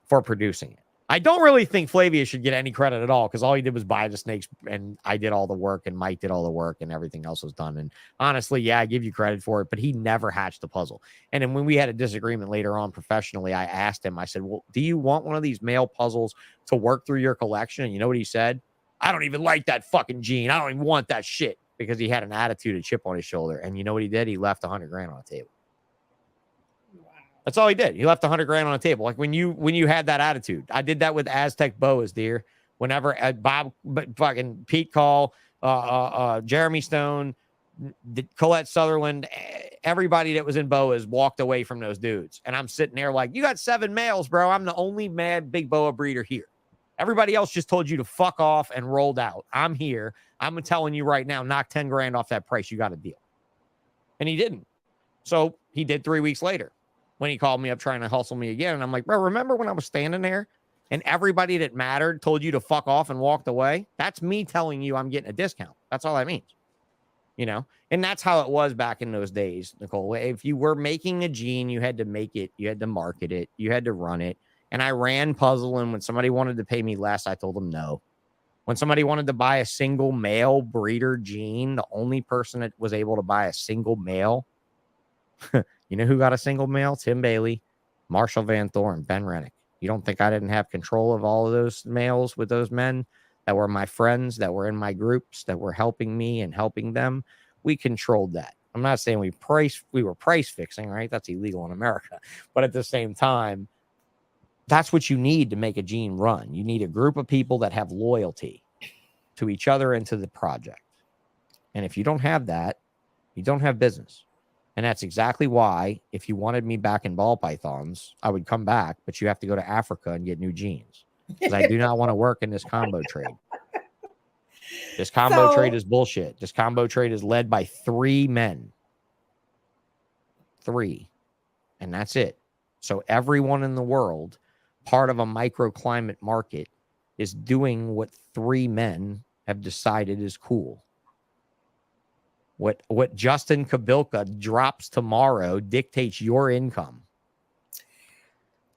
for producing it. I don't really think Flavia should get any credit at all, because all he did was buy the snakes, and I did all the work, and Mike did all the work, and everything else was done. And honestly, yeah, I give you credit for it, but he never hatched the puzzle. And then when we had a disagreement later on professionally, I asked him, I said, well, do you want one of these male puzzles to work through your collection? And you know what he said? I don't even like that fucking gene. I don't even want that shit, because he had an attitude, a chip on his shoulder. And you know what he did? He left $100 grand on the table. That's all he did. He left $100 grand on the table. Like when you had that attitude. I did that with Aztec boas, dear. Whenever Bob, fucking Pete Call, Jeremy Stone, Colette Sutherland, everybody that was in boas walked away from those dudes. And I'm sitting there like, you got 7 males, bro. I'm the only mad big boa breeder here. Everybody else just told you to fuck off and rolled out. I'm here. I'm telling you right now, knock 10 grand off that price. You got a deal. And he didn't. So he did 3 weeks later, when he called me up trying to hustle me again. And I'm like, bro, remember when I was standing there and everybody that mattered told you to fuck off and walked away? That's me telling you I'm getting a discount. That's all that means. You know? And that's how it was back in those days, Nicole. If you were making a gene, you had to make it, you had to market it, you had to run it. And I ran puzzle, and when somebody wanted to pay me less, I told them no. When somebody wanted to buy a single male breeder gene, the only person that was able to buy a single male, you know who got a single male? Tim Bailey, Marshall Van Thorn, Ben Rennick. You don't think I didn't have control of all of those males with those men that were my friends, that were in my groups, that were helping me and helping them? We controlled that. I'm not saying we were price fixing, right? That's illegal in America. But at the same time, that's what you need to make a gene run. You need a group of people that have loyalty to each other and to the project. And if you don't have that, you don't have business. And that's exactly why, if you wanted me back in ball pythons, I would come back, but you have to go to Africa and get new genes. Because I do not want to work in this combo trade. This combo trade is bullshit. This combo trade is led by 3 men. 3. And that's it. So everyone in the world, part of a microclimate market, is doing what 3 men have decided is cool. What Justin Kabilka drops tomorrow dictates your income.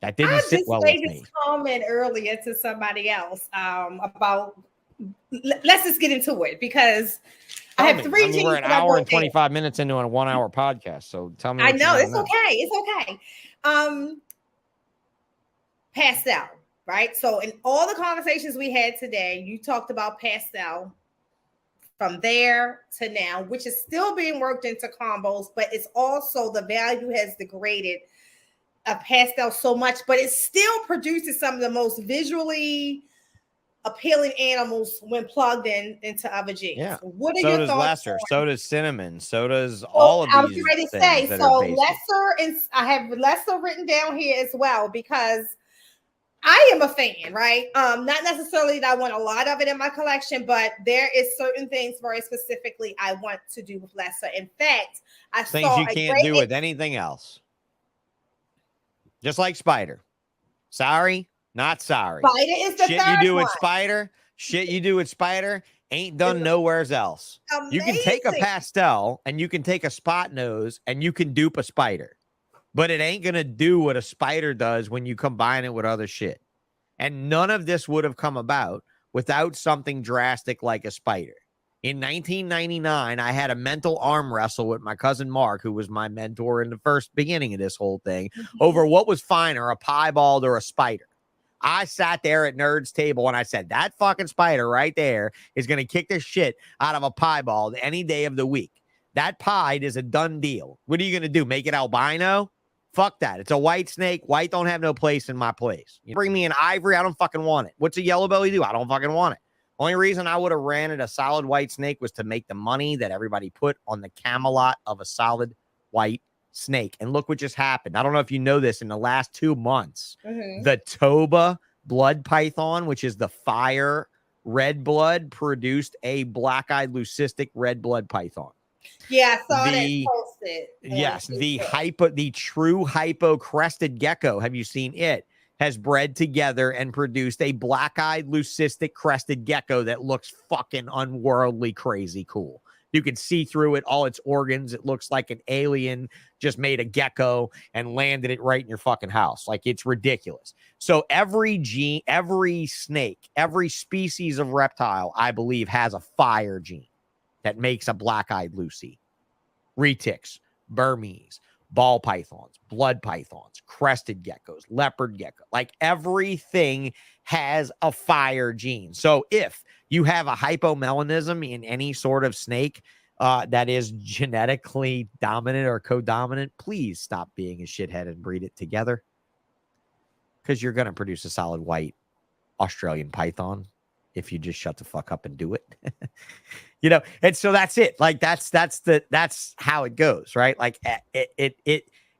That didn't sit well with me. I just made this comment earlier to somebody else about. Let's just get into it, because I have 3 genes. We're an hour and 25 minutes into a 1-hour podcast, so tell me. I know it's okay. It's okay. Pastel, right? So in all the conversations we had today, you talked about pastel from there to now, which is still being worked into combos, but it's also the value has degraded a pastel so much, but it still produces some of the most visually appealing animals when plugged into other genes. Yeah. What are So your does thoughts? lesser, so does cinnamon, so does all of I was these ready to things say, that so are basic. lesser is, I have lesser written down here as well, because I am a fan, right? Not necessarily that I want a lot of it in my collection, but there is certain things very specifically I want to do with lesser. In fact, I Things saw you can't do with anything else. Just like spider. Sorry, not sorry. Spider is the Shit third you do one. with spider, ain't done nowhere else. Amazing. You can take a pastel and you can take a spot nose and you can dupe a spider, but it ain't gonna do what a spider does when you combine it with other shit. And none of this would have come about without something drastic like a spider. In 1999, I had a mental arm wrestle with my cousin Mark, who was my mentor in the first beginning of this whole thing, over what was finer, a piebald or a spider. I sat there at Nerd's table and I said, that fucking spider right there is going to kick the shit out of a piebald any day of the week. That pied is a done deal. What are you going to do? Make it albino? Fuck that. It's a white snake. White don't have no place in my place. You bring me an ivory, I don't fucking want it. What's a yellow belly do? I don't fucking want it. Only reason I would have ran at a solid white snake was to make the money that everybody put on the Camelot of a solid white snake. And look what just happened. I don't know if you know this, in the last 2 months, the Toba blood python, which is the fire red blood, produced a black-eyed leucistic red blood python. Yeah, I saw that posted. Yes, the true hypo crested gecko. Have you seen it? Has bred together and produced a black-eyed leucistic crested gecko that looks fucking unworldly crazy cool. You can see through it, all its organs. It looks like an alien just made a gecko and landed it right in your fucking house. Like, it's ridiculous. So every gene, every snake, every species of reptile, I believe, has a fire gene that makes a black-eyed Lucy. Retics, Burmese, ball pythons, blood pythons, crested geckos, leopard gecko. Like, everything has a fire gene. So if you have a hypomelanism in any sort of snake that is genetically dominant or co-dominant, please stop being a shithead and breed it together, because you're going to produce a solid white Australian python if you just shut the fuck up and do it. You know, and so that's it. Like, that's how it goes, right? Like,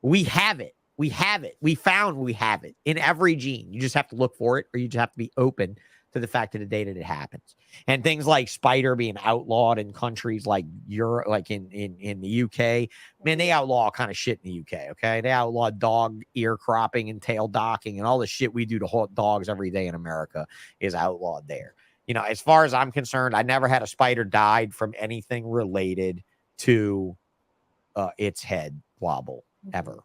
we have it. We have it. We have it in every gene. You just have to look for it, or you just have to be open to the fact of the day that it happens. And things like spider being outlawed in countries like Europe, like in the UK, man, they outlaw all kind of shit in the UK. Okay. They outlaw dog ear cropping and tail docking, and all the shit we do to dogs every day in America is outlawed there. You know, as far as I'm concerned, I never had a spider died from anything related to its head wobble ever.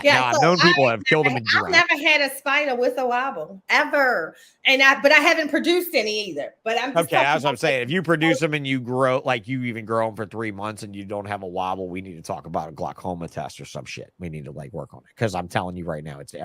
Yeah, I've known people have killed them and drowned. I've never had a spider with a wobble ever, but I haven't produced any either. But I'm just okay. That's what I'm saying. If you produce them and you grow, like, you even grow them for 3 months and you don't have a wobble, we need to talk about a glaucoma test or some shit. We need to work on it, because I'm telling you right now, it's in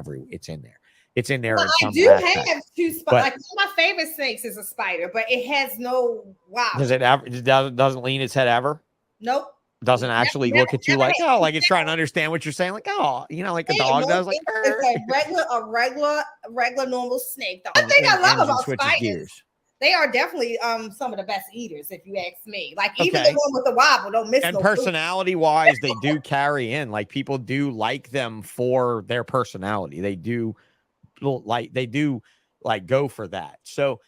there. It's in there. Well, I do have 2 spiders. Like, one of my favorite snakes is a spider, but it has no wobble. Does it ever? Doesn't lean its head ever? Nope. Doesn't actually look at you like, oh, like it's trying to understand what you're saying, like, oh, you know, like a dog does. Like, it's a regular normal snake. The only thing I love about spiders, they are definitely some of the best eaters, if you ask me. Like, even the one with the wobble don't miss. And personality wise, they do carry in. Like, people do like them for their personality. They do go for that. So